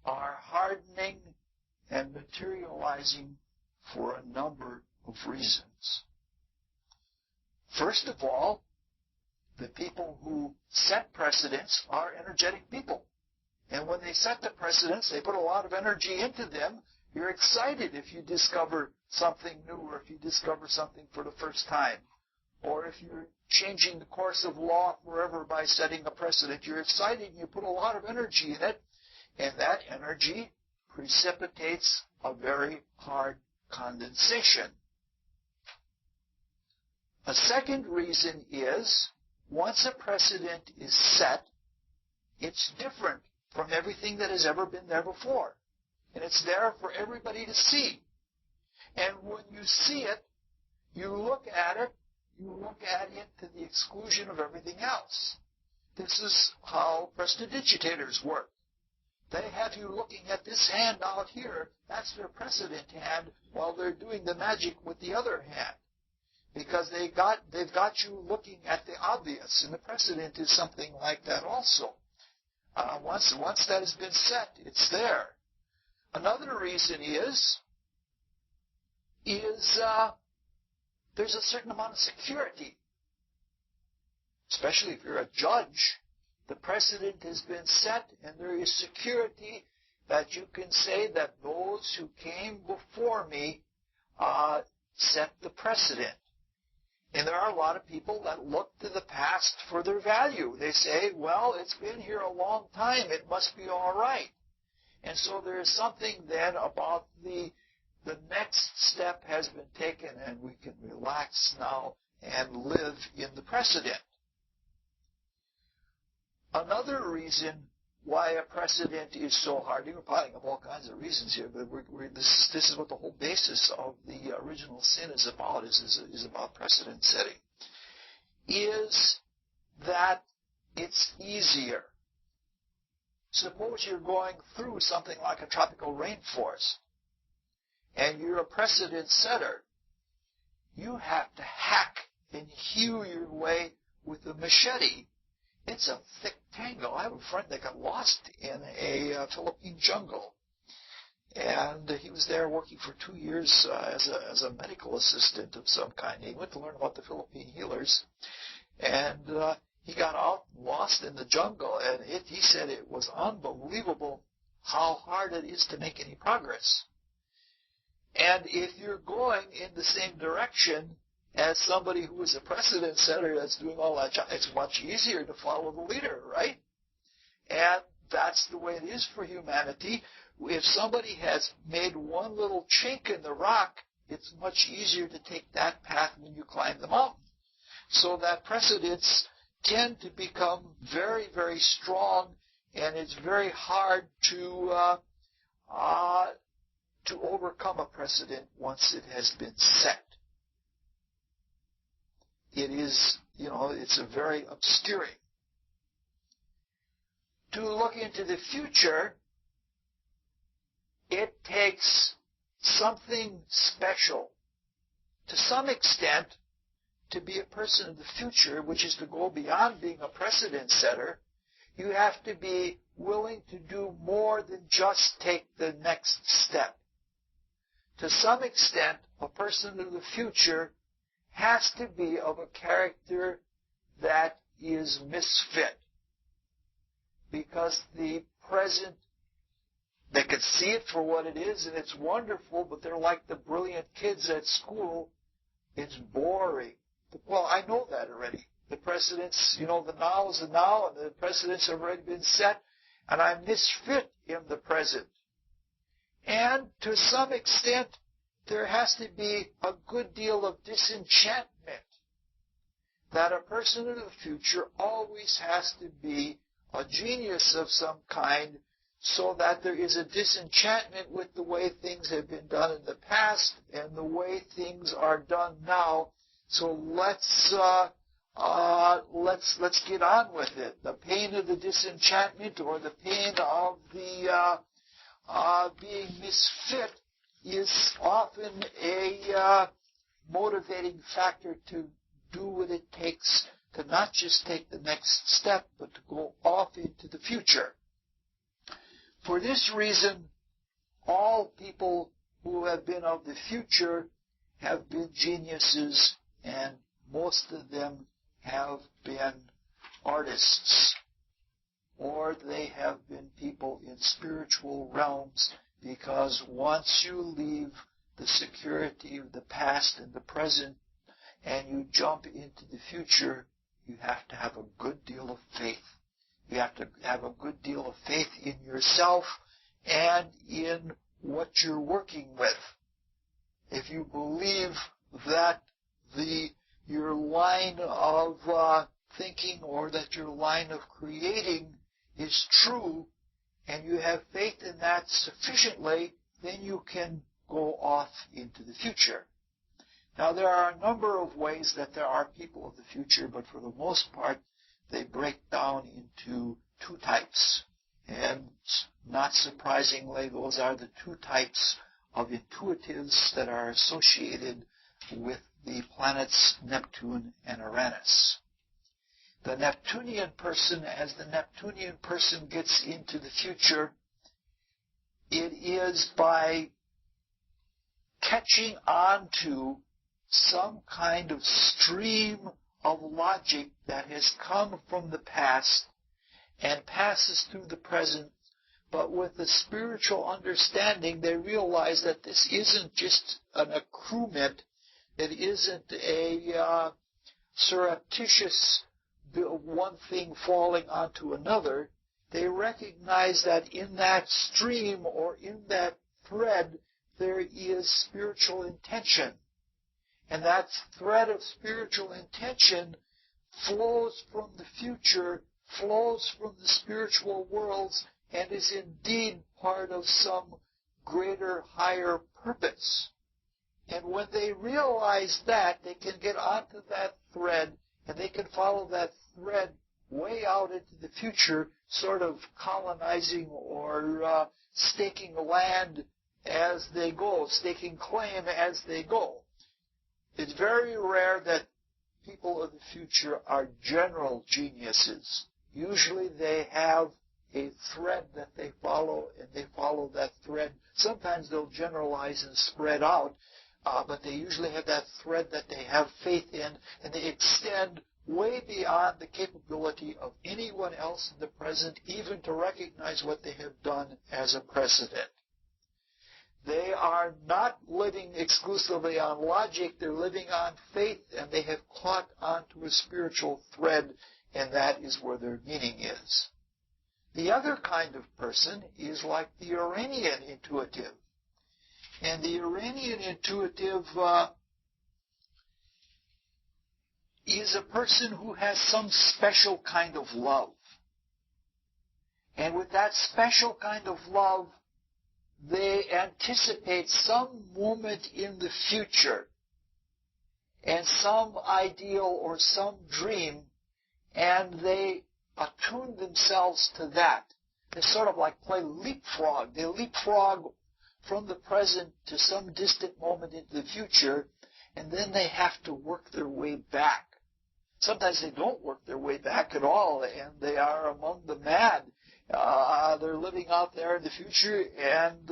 are hardening and materializing for a number of reasons. First of all, the people who set precedents are energetic people. And when they set the precedents, they put a lot of energy into them. You're excited if you discover something new, or if you discover something for the first time. Or if you're changing the course of law forever by setting a precedent, you're excited and you put a lot of energy in it. And that energy precipitates a very hard condensation. A second reason is, once a precedent is set, it's different from everything that has ever been there before. And it's there for everybody to see. And when you see it, you look at it to the exclusion of everything else. This is how prestidigitators work. They have you looking at this hand out here, that's their precedent hand, while they're doing the magic with the other hand. Because they've got you looking at the obvious, and the precedent is something like that also. Once that has been set, it's there. Another reason is there's a certain amount of security, especially if you're a judge. The precedent has been set, and there is security that you can say that those who came before me set the precedent. And there are a lot of people that look to the past for their value. They say, well, it's been here a long time, it must be all right. And so there is something then about the next step has been taken, and we can relax now and live in the precedent. Another reason why a precedent is so hard, we're piling up all kinds of reasons here, but this is what the whole basis of the original sin is about, is about precedent setting, is that it's easier. Suppose you're going through something like a tropical rainforest, and you're a precedent setter. You have to hack and hew your way with a machete. It's a thick tangle. I have a friend that got lost in a Philippine jungle, and he was there working for 2 years as a medical assistant of some kind. He went to learn about the Philippine healers, and he got out, lost in the jungle, and he said it was unbelievable how hard it is to make any progress. And if you're going in the same direction as somebody who is a precedent setter that's doing all that job, it's much easier to follow the leader, right? And that's the way it is for humanity. If somebody has made one little chink in the rock, it's much easier to take that path when you climb the mountain. So that precedents tend to become very, very strong, and it's very hard to overcome a precedent once it has been set. It is, it's a very obscuring. To look into the future, it takes something special, to some extent, to be a person of the future, which is to go beyond being a precedent setter. You have to be willing to do more than just take the next step. To some extent, a person of the future has to be of a character that is misfit. Because the present, they can see it for what it is, and it's wonderful, but they're like the brilliant kids at school. It's boring. Well, I know that already. The precedents, the now is the now, and the precedents have already been set, and I'm misfit in the present. And to some extent, there has to be a good deal of disenchantment. That a person in the future always has to be a genius of some kind, so that there is a disenchantment with the way things have been done in the past and the way things are done now. So let's get on with it. The pain of the disenchantment, or the pain of the being misfit, is often a motivating factor to do what it takes to not just take the next step, but to go off into the future. For this reason, all people who have been of the future have been geniuses, and most of them have been artists, or they have been people in spiritual realms, because once you leave the security of the past and the present and you jump into the future, you have to have a good deal of faith. You have to have a good deal of faith in yourself and in what you're working with. If you believe that the your line of thinking or that your line of creating is true, and you have faith in that sufficiently, then you can go off into the future. Now, there are a number of ways that there are people of the future, but for the most part, they break down into two types. And not surprisingly, those are the two types of intuitives that are associated with the planets Neptune and Uranus. The Neptunian person, as the Neptunian person gets into the future, it is by catching on to some kind of stream of logic that has come from the past and passes through the present, but with the spiritual understanding, they realize that this isn't just an accruement, it isn't a surreptitious one thing falling onto another. They recognize that in that stream or in that thread, there is spiritual intention. And that thread of spiritual intention flows from the future, flows from the spiritual worlds, and is indeed part of some greater, higher purpose. And when they realize that, they can get onto that thread, and they can follow that thread way out into the future, sort of colonizing or staking land as they go, staking claim as they go. It's very rare that people of the future are general geniuses. Usually they have a thread that they follow, and they follow that thread. Sometimes they'll generalize and spread out, but they usually have that thread that they have faith in, and they extend way beyond the capability of anyone else in the present, even to recognize what they have done as a precedent. They are not living exclusively on logic, they're living on faith, and they have caught onto a spiritual thread, and that is where their meaning is. The other kind of person is like the Uranian intuitive. And the Uranian intuitive is a person who has some special kind of love. And with that special kind of love, they anticipate some moment in the future and some ideal or some dream, and they attune themselves to that. They sort of like play leapfrog. They leapfrog from the present to some distant moment into the future, and then they have to work their way back. Sometimes they don't work their way back at all, and they are among the mad. They're living out there in the future, and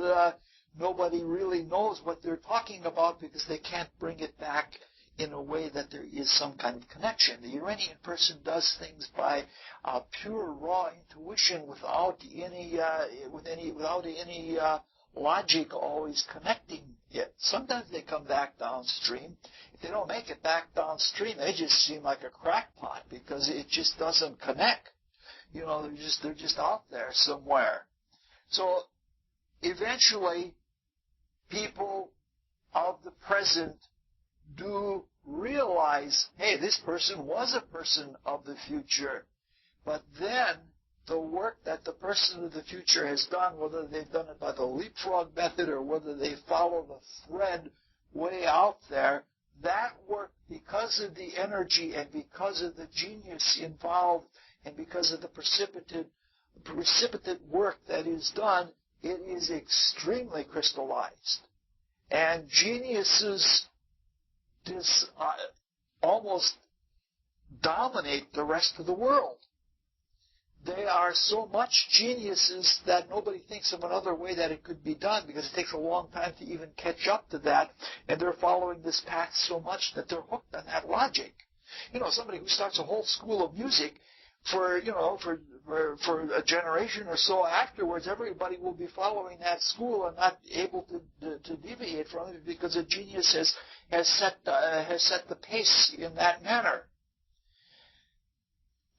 nobody really knows what they're talking about because they can't bring it back in a way that there is some kind of connection. The Uranian person does things by pure raw intuition without any logic always connecting it. Sometimes they come back downstream. If they don't make it back downstream, they just seem like a crackpot because it just doesn't connect. You know, they're just out there somewhere. So eventually, people of the present do realize, hey, this person was a person of the future. But then the work that the person of the future has done, whether they've done it by the leapfrog method or whether they follow the thread way out there, that work, because of the energy and because of the genius involved and because of the precipitate work that is done, it is extremely crystallized. And geniuses almost dominate the rest of the world. They are so much geniuses that nobody thinks of another way that it could be done because it takes a long time to even catch up to that, and they're following this path so much that they're hooked on that logic. You know, somebody who starts a whole school of music, for a generation or so afterwards, everybody will be following that school and not able to deviate from it because a genius has set the pace in that manner.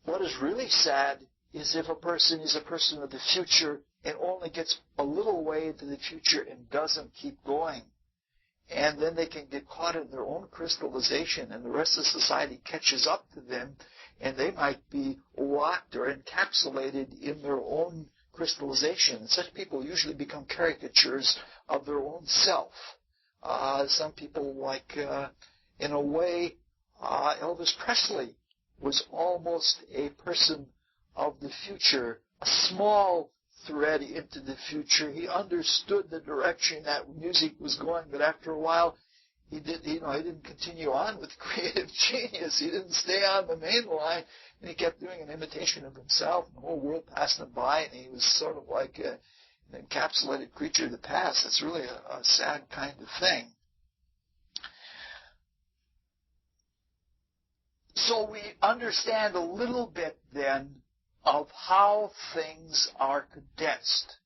What is really sad is if a person is a person of the future and only gets a little way into the future and doesn't keep going. and then they can get caught in their own crystallization, and the rest of society catches up to them, and they might be locked or encapsulated in their own crystallization. Such people usually become caricatures of their own self. Some people, like, in a way, Elvis Presley was almost a person of the future, a small thread into the future. He understood the direction that music was going, but after a while, he didn't continue on with creative genius. He didn't stay on the main line, and he kept doing an imitation of himself. And the whole world passed him by, and he was sort of like an encapsulated creature of the past. It's really a sad kind of thing. So we understand a little bit then of how things are condensed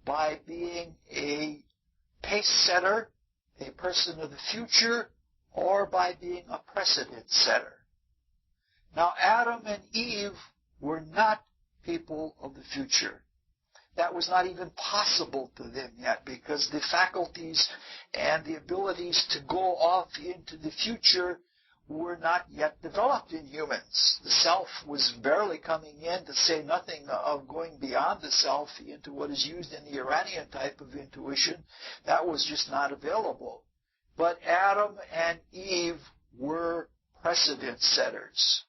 by being a pace setter, a person of the future, or by being a precedent setter. Now, Adam and Eve were not people of the future. That was not even possible to them yet, because the faculties and the abilities to go off into the future were not yet developed in humans. The self was barely coming in, to say nothing of going beyond the self into what is used in the Iranian type of intuition. That was just not available. But Adam and Eve were precedent setters.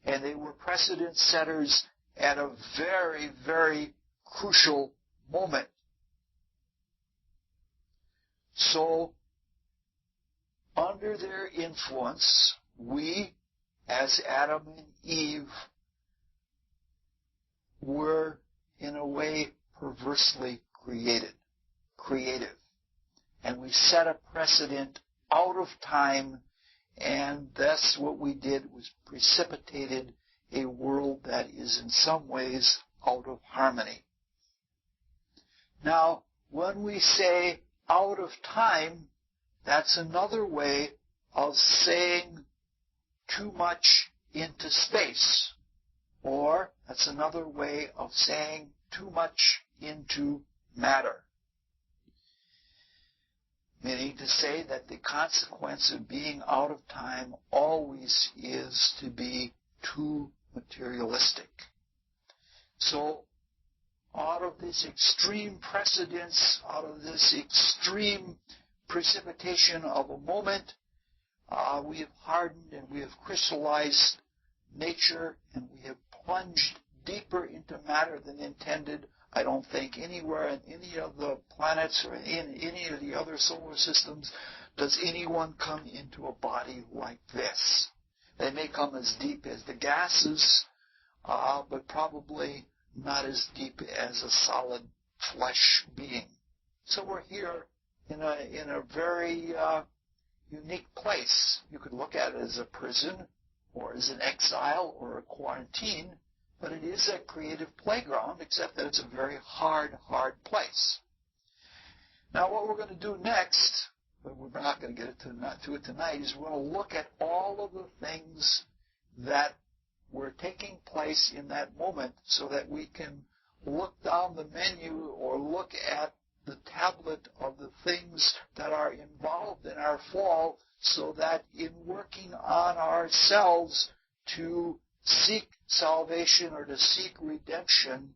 And they were precedent setters at a very, very crucial moment. So, under their influence, we, as Adam and Eve, were, in a way, perversely creative. And we set a precedent out of time, and thus what we did was precipitated a world that is in some ways out of harmony. Now, when we say out of time, that's another way of saying too much into space. Or that's another way of saying too much into matter. Meaning to say that the consequence of being out of time always is to be too materialistic. So, out of this extreme precedence, out of this extreme precipitation of a moment, we have hardened and we have crystallized nature, and we have plunged deeper into matter than intended. I don't think anywhere in any of the planets or in any of the other solar systems does anyone come into a body like this. They may come as deep as the gases, but probably not as deep as a solid flesh being. So we're here in a very unique place. You could look at it as a prison, or as an exile, or a quarantine, but it is a creative playground, except that it's a very hard place. Now, what we're going to do next, but we're not going to get to it tonight, is we're going to look at all of the things that were taking place in that moment, so that we can look down the menu or look at the tablet of the things that are involved in our fall, so that in working on ourselves to seek salvation or to seek redemption,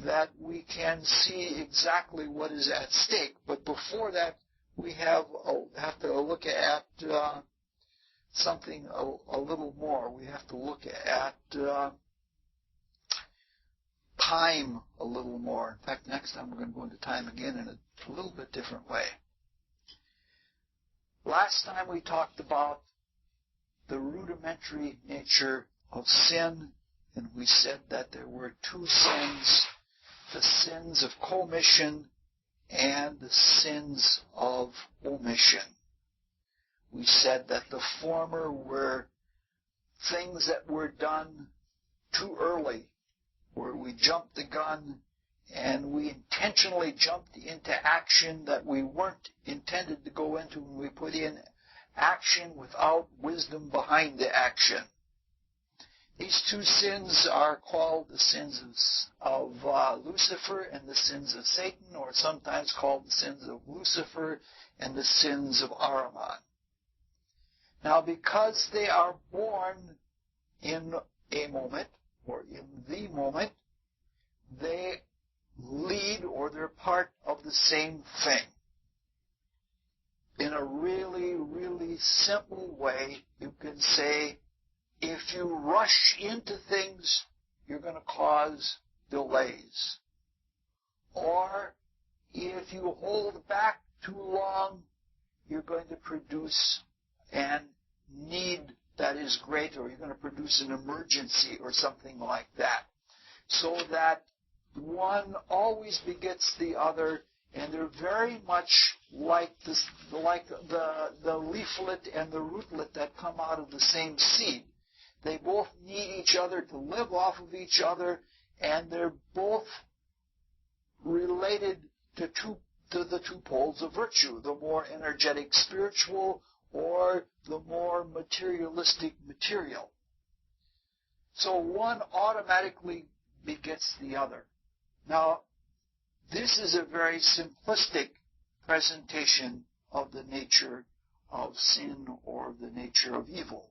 that we can see exactly what is at stake. But before that, we have to look at something a little more. We have to look at time a little more. In fact, next time we're going to go into time again in a little bit different way. Last time we talked about the rudimentary nature of sin, and we said that there were two sins, the sins of commission and the sins of omission. We said that the former were things that were done too early, where we jumped the gun and we intentionally jumped into action that we weren't intended to go into, when we put in action without wisdom behind the action. These two sins are called the sins of Lucifer and the sins of Satan, or sometimes called the sins of Lucifer and the sins of Ahriman. Now, because they are born in a moment, or in the moment, they lead, or they're part of the same thing. In a really, really simple way, you can say, if you rush into things, you're going to cause delays. Or if you hold back too long, you're going to produce an need that is great, or you're going to produce an emergency or something like that. So that one always begets the other, and they're very much like the leaflet and the rootlet that come out of the same seed. They both need each other to live off of each other, and they're both related to the two poles of virtue, the more energetic spiritual or the more materialistic material. So one automatically begets the other. Now, this is a very simplistic presentation of the nature of sin or the nature of evil.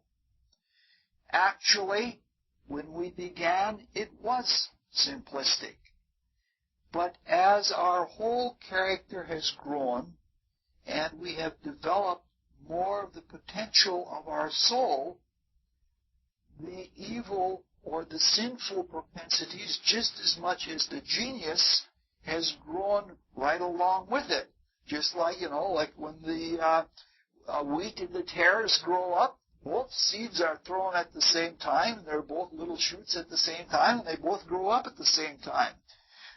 Actually, when we began, it was simplistic. But as our whole character has grown and we have developed more of the potential of our soul, the evil or the sinful propensities, just as much as the genius, has grown right along with it. Just like, like when the wheat and the tares grow up, both seeds are thrown at the same time, and they're both little shoots at the same time, and they both grow up at the same time.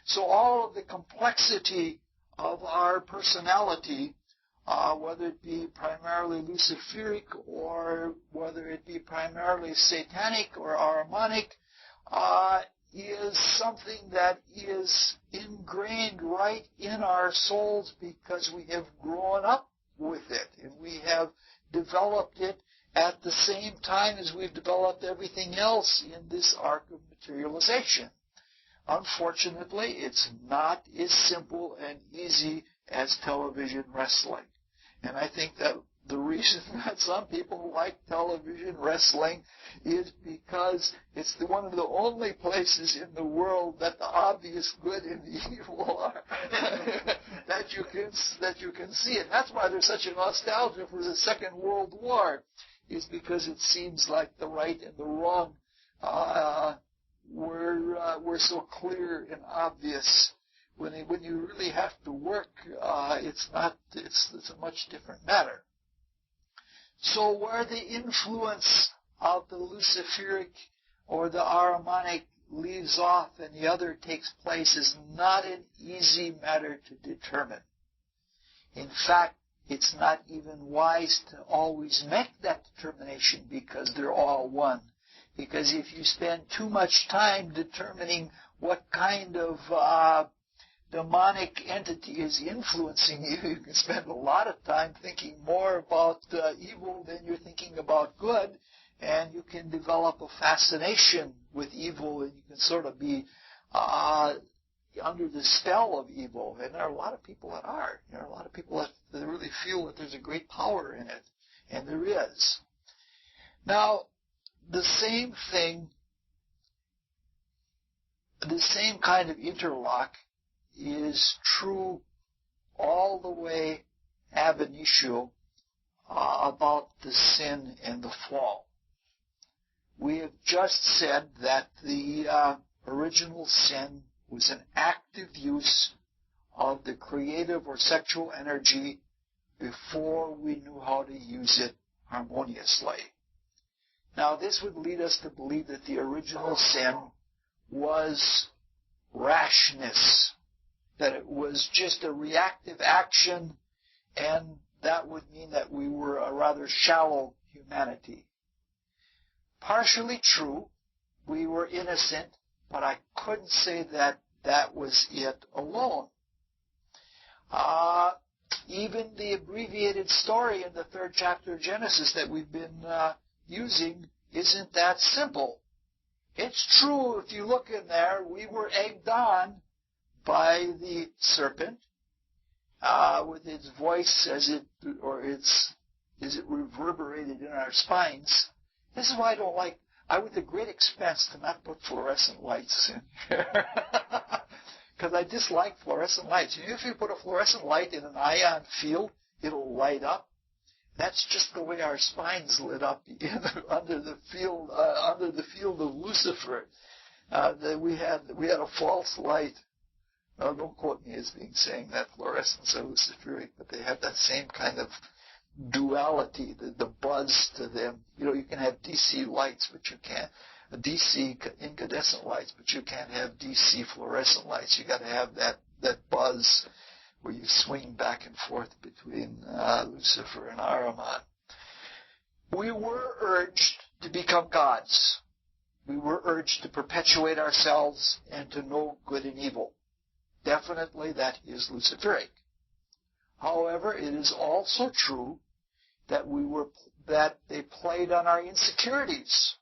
So all of the complexity of our personality, whether it be primarily Luciferic or whether it be primarily Satanic or Ahrimanic, is something that is ingrained right in our souls because we have grown up with it and we have developed it at the same time as we've developed everything else in this arc of materialization. Unfortunately, it's not as simple and easy as television wrestling. And I think that the reason that some people like television wrestling is because it's one of the only places in the world that the obvious good and the evil are that you can see it. That's why there's such a nostalgia for the Second World War, is because it seems like the right and the wrong were so clear and obvious. When you really have to work, it's a much different matter. So where the influence of the Luciferic or the Ahrimanic leaves off and the other takes place is not an easy matter to determine. In fact, it's not even wise to always make that determination because they're all one. Because if you spend too much time determining what kind of demonic entity is influencing you, you can spend a lot of time thinking more about evil than you're thinking about good, and you can develop a fascination with evil, and you can sort of be under the spell of evil. And there are a lot of people that are. There are a lot of people that really feel that there's a great power in it, and there is. Now, the same thing, the same kind of interlock is true all the way ab initio about the sin and the fall. We have just said that the original sin was an active use of the creative or sexual energy before we knew how to use it harmoniously. Now, this would lead us to believe that the original sin was rashness, that it was just a reactive action, and that would mean that we were a rather shallow humanity. Partially true, we were innocent, but I couldn't say that that was it alone. Even the abbreviated story in the 3rd chapter of Genesis that we've been using isn't that simple. It's true, if you look in there, we were egged on by the serpent with its voice as it reverberated in our spines. This is why I went to great expense to not put fluorescent lights in here. Because I dislike fluorescent lights. If you put a fluorescent light in an ion field, it'll light up. That's just the way our spines lit up under the field of Lucifer. We had a false light. Now, don't quote me as saying that fluorescents are luciferic, but they have that same kind of duality, the buzz to them. You can have DC lights, but you can't. DC incandescent lights, but you can't have DC fluorescent lights. You got to have that buzz where you swing back and forth between Lucifer and Ahriman. We were urged to become gods. We were urged to perpetuate ourselves and to know good and evil. Definitely that is luciferic. However, it is also true that they played on our insecurities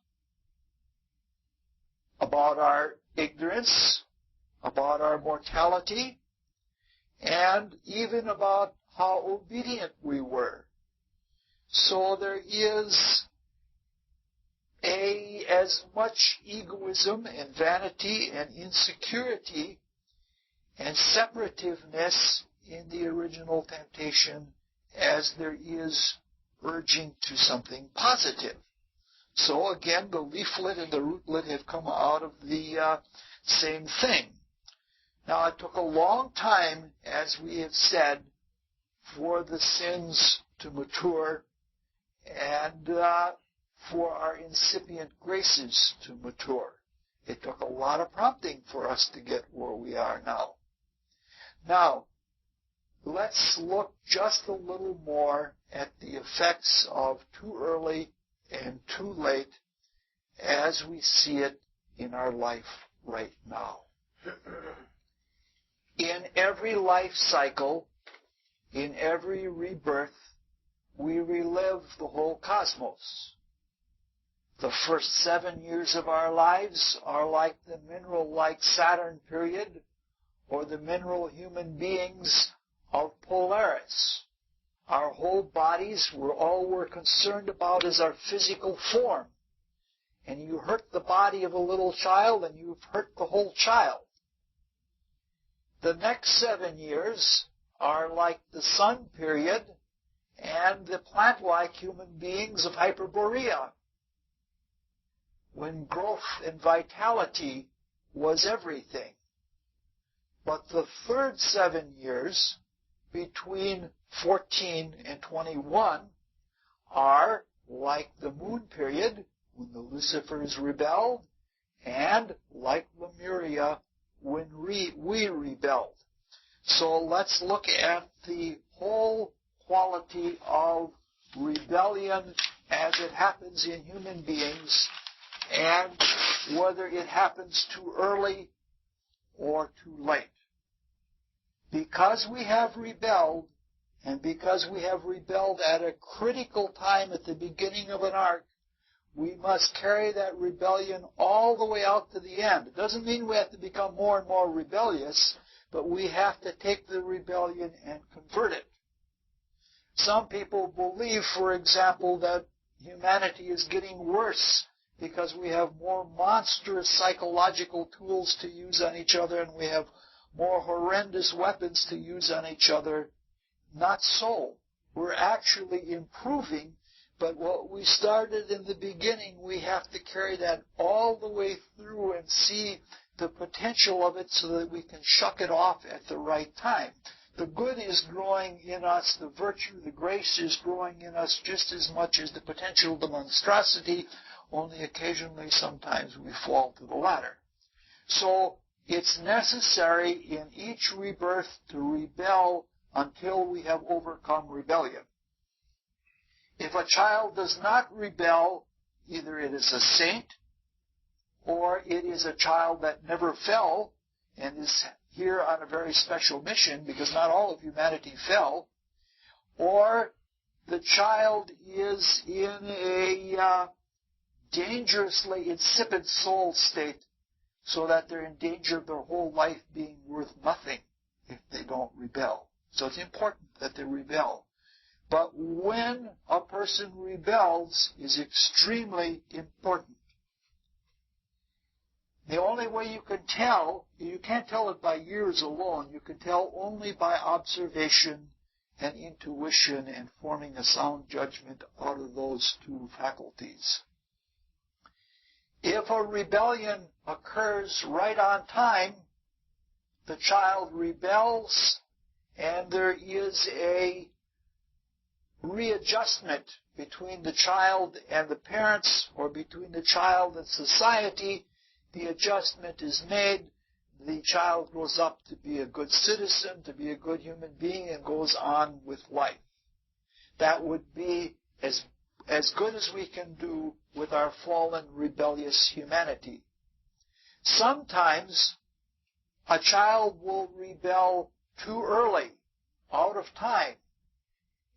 about our ignorance, about our mortality, and even about how obedient we were. So there is as much egoism and vanity and insecurity and separativeness in the original temptation as there is urging to something positive. So again, the leaflet and the rootlet have come out of the same thing. Now, it took a long time, as we have said, for the sins to mature and for our incipient graces to mature. It took a lot of prompting for us to get where we are now. Now, let's look just a little more at the effects of too early and too late as we see it in our life right now. In every life cycle, in every rebirth, we relive the whole cosmos. The first 7 years of our lives are like the mineral-like Saturn period or the mineral human beings of Polaris. Our whole bodies, all we're concerned about is our physical form. And you hurt the body of a little child and you've hurt the whole child. The next 7 years are like the sun period and the plant-like human beings of Hyperborea, when growth and vitality was everything. But the third 7 years, between 14 and 21, are like the moon period, when the Lucifers rebelled, and like Lemuria, when we rebelled. So let's look at the whole quality of rebellion as it happens in human beings, and whether it happens too early or too late. Because we have rebelled, and because we have rebelled at a critical time at the beginning of an arc, we must carry that rebellion all the way out to the end. It doesn't mean we have to become more and more rebellious, but we have to take the rebellion and convert it. Some people believe, for example, that humanity is getting worse because we have more monstrous psychological tools to use on each other and we have more horrendous weapons to use on each other. Not so. We're actually improving, but what we started in the beginning, we have to carry that all the way through and see the potential of it so that we can shuck it off at the right time. The good is growing in us, the virtue, the grace is growing in us just as much as the potential, the monstrosity, only occasionally sometimes we fall to the latter. So it's necessary in each rebirth to rebel until we have overcome rebellion. If a child does not rebel, either it is a saint or it is a child that never fell and is here on a very special mission because not all of humanity fell, or the child is in a dangerously insipid soul state so that they're in danger of their whole life being worth nothing if they don't rebel. So it's important that they rebel. But when a person rebels is extremely important. The only way you can tell, you can't tell it by years alone, you can tell only by observation and intuition and forming a sound judgment out of those two faculties. If a rebellion occurs right on time, the child rebels and there is a readjustment between the child and the parents or between the child and society. The adjustment is made. The child grows up to be a good citizen, to be a good human being, and goes on with life. That would be as good as we can do with our fallen, rebellious humanity. Sometimes a child will rebel too early, out of time,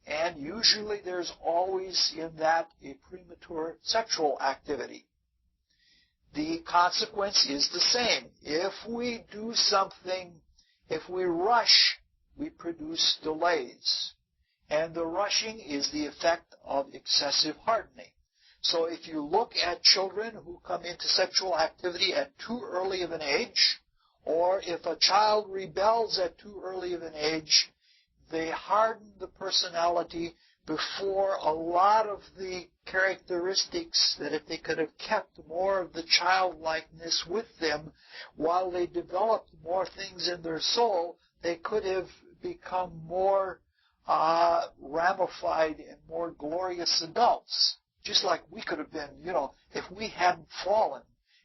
and usually there's always in that a premature sexual activity. The consequence is the same. If we do something, if we rush, we produce delays. And the rushing is the effect of excessive hardening. So if you look at children who come into sexual activity at too early of an age, or if a child rebels at too early of an age, they harden the personality before a lot of the characteristics that if they could have kept more of the childlikeness with them while they developed more things in their soul, they could have become more ramified and more glorious adults. Just like we could have been, if we hadn't fallen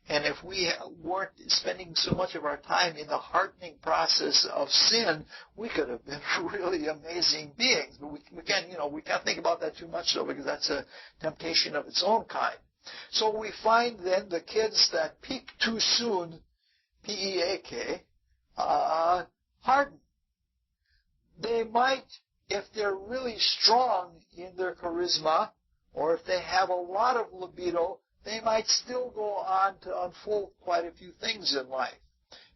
and if we weren't spending so much of our time in the hardening process of sin, we could have been really amazing beings. But we can't think about that too much though, because that's a temptation of its own kind. So we find then the kids that peak too soon, P-E-A-K, harden. They might, if they're really strong in their charisma, or if they have a lot of libido, they might still go on to unfold quite a few things in life.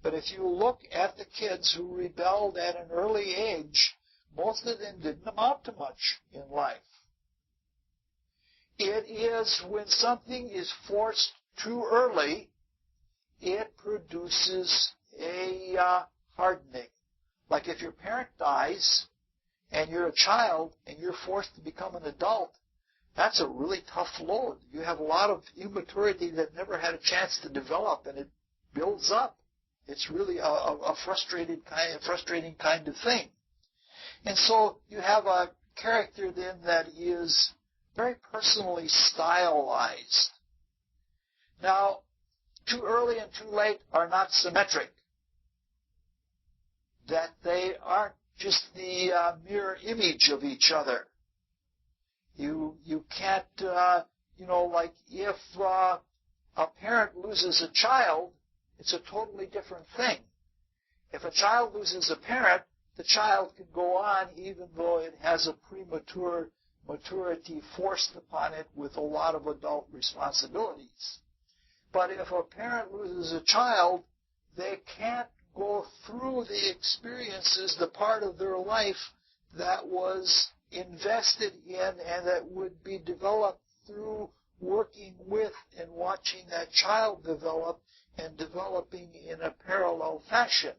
But if you look at the kids who rebelled at an early age, most of them didn't amount to much in life. It is when something is forced too early, it produces a hardening. Like if your parent dies and you're a child and you're forced to become an adult, that's a really tough load. You have a lot of immaturity that never had a chance to develop, and it builds up. It's really a frustrating kind of thing. And so you have a character then that is very personally stylized. Now, too early and too late are not symmetric. That they aren't just the mirror image of each other. You can't, like if a parent loses a child, it's a totally different thing. If a child loses a parent, the child can go on even though it has a premature maturity forced upon it with a lot of adult responsibilities. But if a parent loses a child, they can't go through the experiences, the part of their life that was invested in and that would be developed through working with and watching that child develop and developing in a parallel fashion.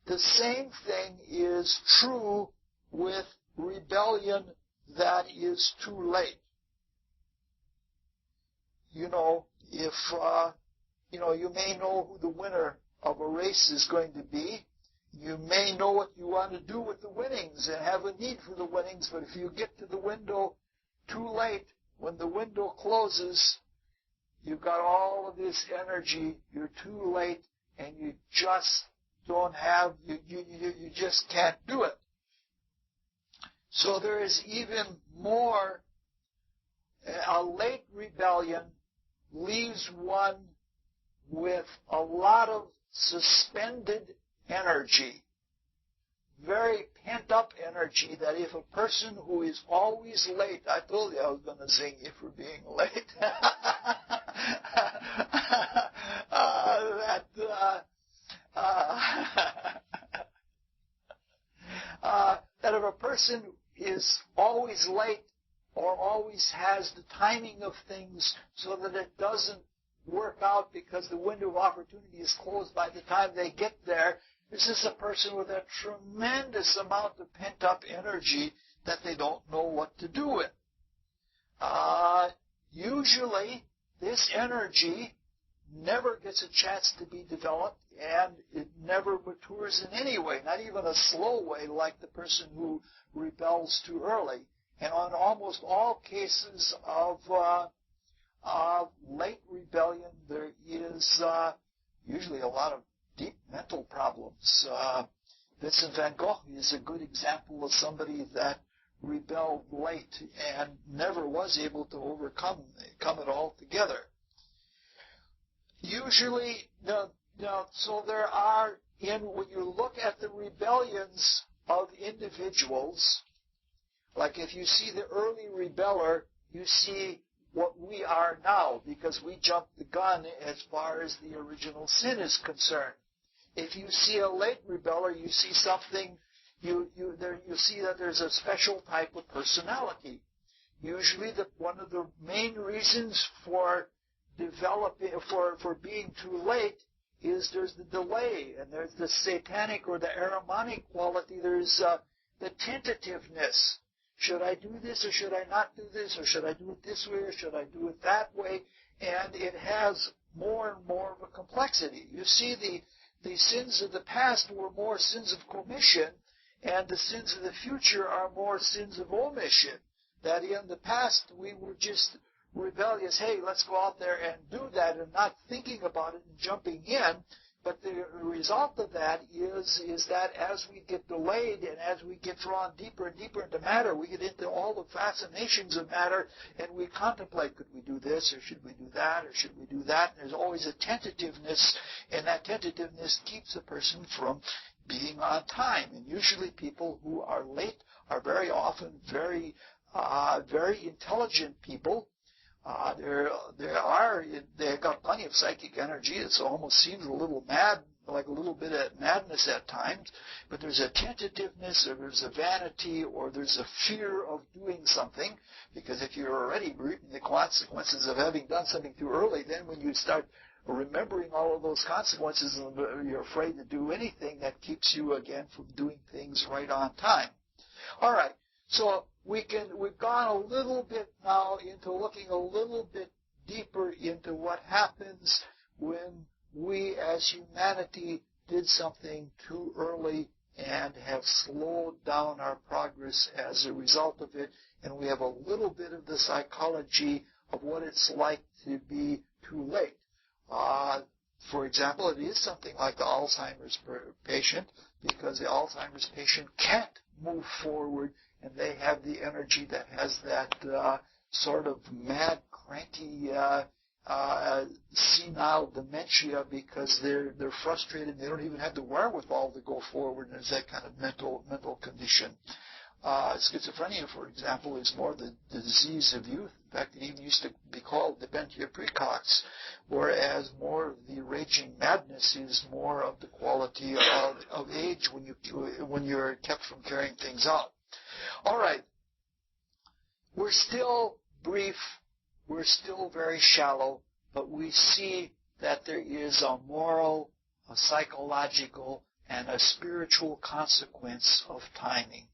The same thing is true with rebellion that is too late. If, you may know who the winner of a race is going to be. You may know what you want to do with the winnings and have a need for the winnings, but if you get to the window too late, when the window closes, you've got all of this energy, you're too late, and you just don't have, you just can't do it. So there is even more, a late rebellion leaves one with a lot of suspended energy very pent-up energy that if a person who is always late, I told you I was going to zing you for being late, that if a person is always late or always has the timing of things so that it doesn't work out because the window of opportunity is closed by the time they get there, this is a person with a tremendous amount of pent-up energy that they don't know what to do with. Usually, this energy never gets a chance to be developed, and it never matures in any way, not even a slow way like the person who rebels too early. And on almost all cases of late rebellion, there is usually a lot of deep mental problems. Vincent van Gogh is a good example of somebody that rebelled late and never was able to overcome it altogether. Usually, so there are, when you look at the rebellions of individuals, like if you see the early rebeller, you see what we are now, because we jumped the gun as far as the original sin is concerned. If you see a late rebeller, you see something, you see that there's a special type of personality. Usually one of the main reasons for developing, for being too late is there's the delay, and there's the satanic or the Ahrimanic quality, there's the tentativeness. Should I do this or should I not do this, or should I do it this way or should I do it that way? And it has more and more of a complexity. You see, the sins of the past were more sins of commission, and the sins of the future are more sins of omission. That in the past we were just rebellious, hey, let's go out there and do that, and not thinking about it and jumping in. But the result of that is that as we get delayed and as we get drawn deeper and deeper into matter, we get into all the fascinations of matter, and we contemplate, could we do this, or should we do that, or should we do that? And there's always a tentativeness, and that tentativeness keeps a person from being on time. And usually people who are late are very often very intelligent people. They've got plenty of psychic energy. It almost seems a little mad, like a little bit of madness at times. But there's a tentativeness, or there's a vanity, or there's a fear of doing something. Because if you're already reaping the consequences of having done something too early, then when you start remembering all of those consequences, you're afraid to do anything, that keeps you again from doing things right on time. All right. So we've gone a little bit now into looking a little bit deeper into what happens when we as humanity did something too early and have slowed down our progress as a result of it, and we have a little bit of the psychology of what it's like to be too late. For example, it is something like the Alzheimer's patient, because the Alzheimer's patient can't move forward, and they have the energy that has that sort of mad, cranky, senile dementia, because they're frustrated. They don't even have the wherewithal to go forward, and there's that kind of mental condition. Schizophrenia, for example, is more the disease of youth. In fact, it even used to be called dementia precox, whereas more of the raging madness is more of the quality of age when you're kept from carrying things out. All right. We're still brief. We're still very shallow, but we see that there is a moral, a psychological, and a spiritual consequence of timing.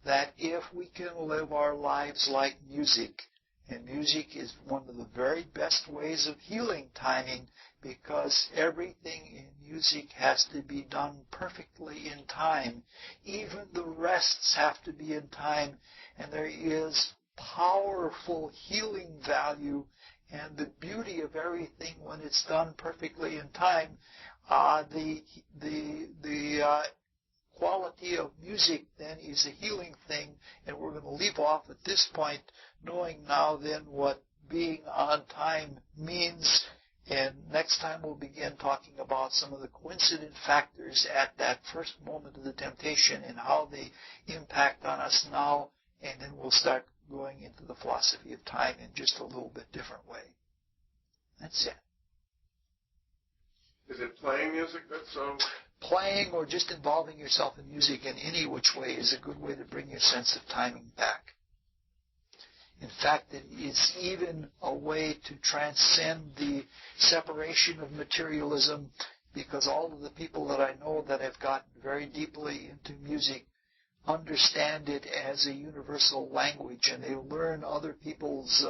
That if we can live our lives like music, and music is one of the very best ways of healing timing, because everything in music has to be done perfectly in time. Even the rests have to be in time, and there is powerful healing value and the beauty of everything when it's done perfectly in time. The quality of music then is a healing thing, and we're going to leave off at this point, knowing now then what being on time means, And next time we'll begin talking about some of the coincident factors at that first moment of the temptation and how they impact on us now, and then we'll start going into the philosophy of time in just a little bit different way. That's it. Is it playing music that's Playing or just involving yourself in music in any which way is a good way to bring your sense of timing back. In fact, it is even a way to transcend the separation of materialism, because all of the people that I know that have gotten very deeply into music understand it as a universal language, and they learn other people's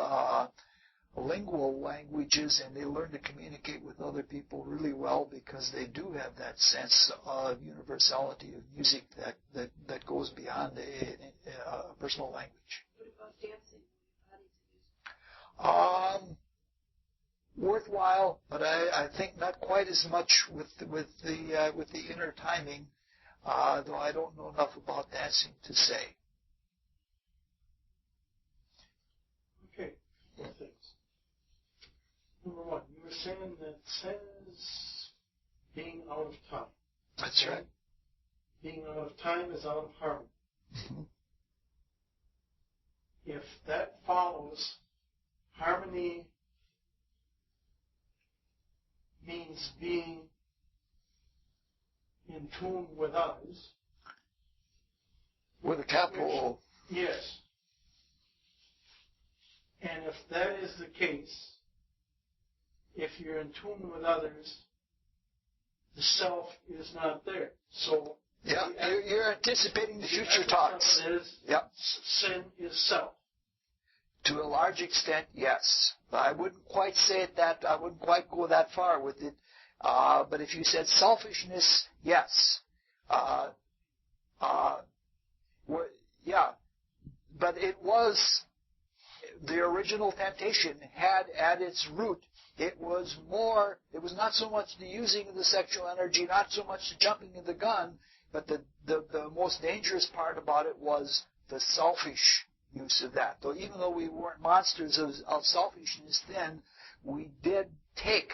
lingual languages, and they learn to communicate with other people really well because they do have that sense of universality of music that goes beyond a personal language. What about dancing? Worthwhile, but I think not quite as much with the inner timing, though I don't know enough about dancing to say. Okay, four things. Number one, you were saying that sin is being out of time. That's right. Being out of time is out of harmony. Mm-hmm. If that follows, harmony means being in tune with others. With a capital O. Yes. And if that is the case, if you're in tune with others, the self is not there. So yeah, you're anticipating the future talks. Sin is self. To a large extent, yes. I wouldn't quite say it that. I wouldn't quite go that far with it. But if you said selfishness, yes. Yeah. But it was the original temptation had at its root. It was not so much the using of the sexual energy, not so much the jumping of the gun, but the most dangerous part about it was the selfish use of that. Though even though we weren't monsters of selfishness then, we did take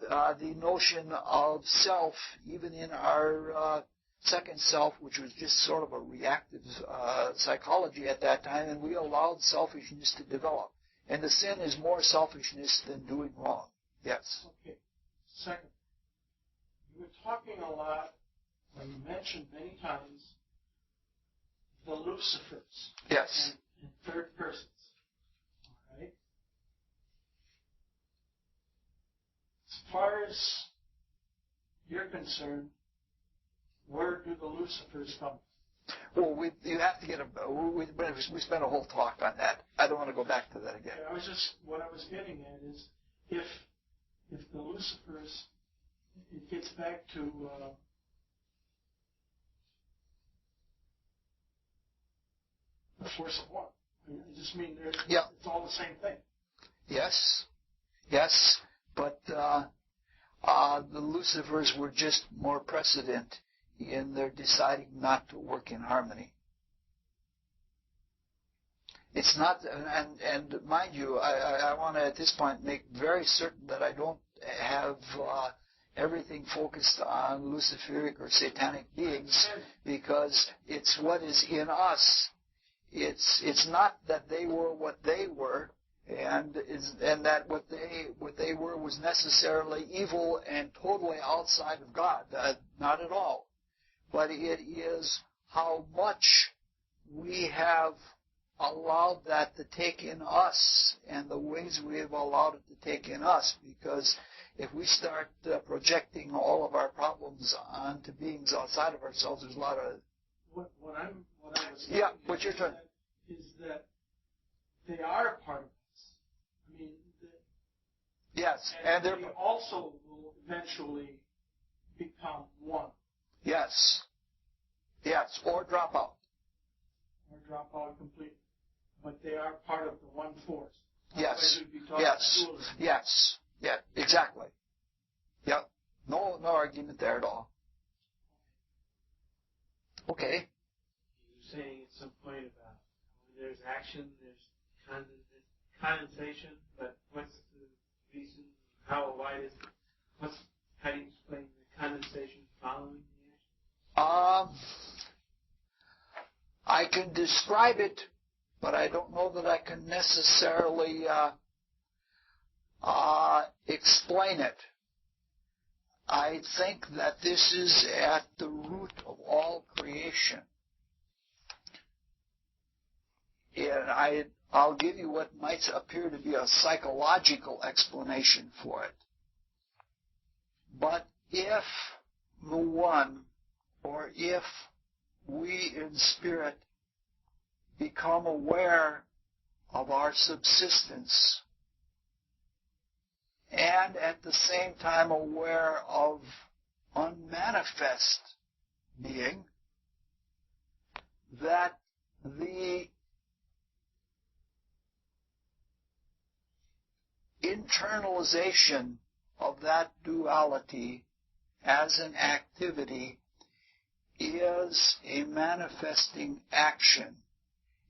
the notion of self, even in our second self, which was just sort of a reactive psychology at that time, and we allowed selfishness to develop. And the sin is more selfishness than doing wrong. Yes. Okay. Second, you were talking a lot, and you mentioned many times, the Lucifers. Yes. And third persons. All right? As far as you're concerned, where do the Lucifers come? Well, you have to get we spent a whole talk on that. I don't want to go back to that again. What I was getting at is, if the Lucifers, it gets back to the force of one. I just mean it's all the same thing. Yes, but the Lucifers were just more precedent in their deciding not to work in harmony. It's not, and mind you, I want to at this point make very certain that I don't have everything focused on Luciferic or satanic beings, because it's what is in us. It's not that they were what they were, and that what they were was necessarily evil and totally outside of God. Not at all. But it is how much we have allowed that to take in us and the ways we have allowed it to take in us. Because if we start projecting all of our problems onto beings outside of ourselves, there's a lot of... What I was saying is that they are part of us. I mean... Yes. And they also will eventually become one. Yes, or drop out. Or drop out completely. But they are part of the one force. Yes, yeah, exactly. Yeah, no argument there at all. Okay. You were saying at some point about when there's action, there's condensation, but what's the reason why does it, how do you explain the condensation following the action? I can describe it, but I don't know that I can necessarily explain it. I think that this is at the root of all creation. And I'll give you what might appear to be a psychological explanation for it. But if the one, or if we in spirit become aware of our subsistence, and at the same time aware of unmanifest being, that the internalization of that duality as an activity is a manifesting action.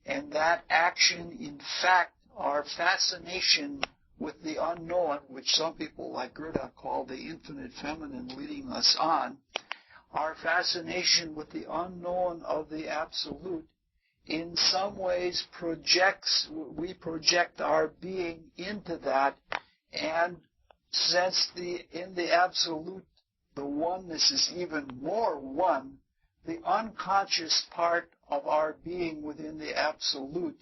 And that action, in fact, our fascination with the unknown, which some people like Goethe call the infinite feminine leading us on, our fascination with the unknown of the absolute in some ways we project our being into that, and since in the absolute the oneness is even more one, the unconscious part of our being within the absolute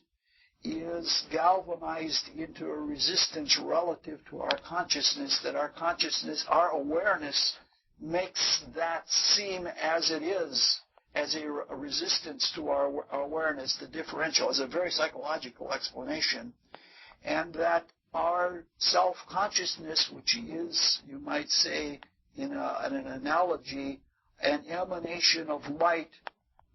is galvanized into a resistance relative to our consciousness, that our consciousness, our awareness, makes that seem as it is, as a resistance to our awareness, the differential, is a very psychological explanation, and that our self-consciousness, which is, you might say, in an analogy, an emanation of light,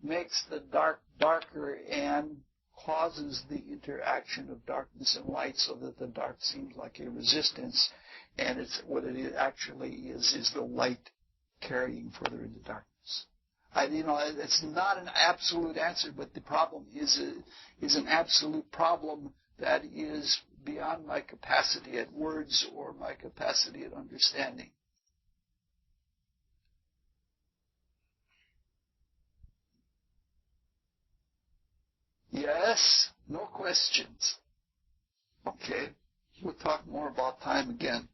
makes the dark darker and causes the interaction of darkness and light, so that the dark seems like a resistance, and it's what it actually is the light carrying further into darkness. It's not an absolute answer, but the problem is an absolute problem that is beyond my capacity at words or my capacity at understanding. Yes? No questions? Okay. We'll talk more about time again.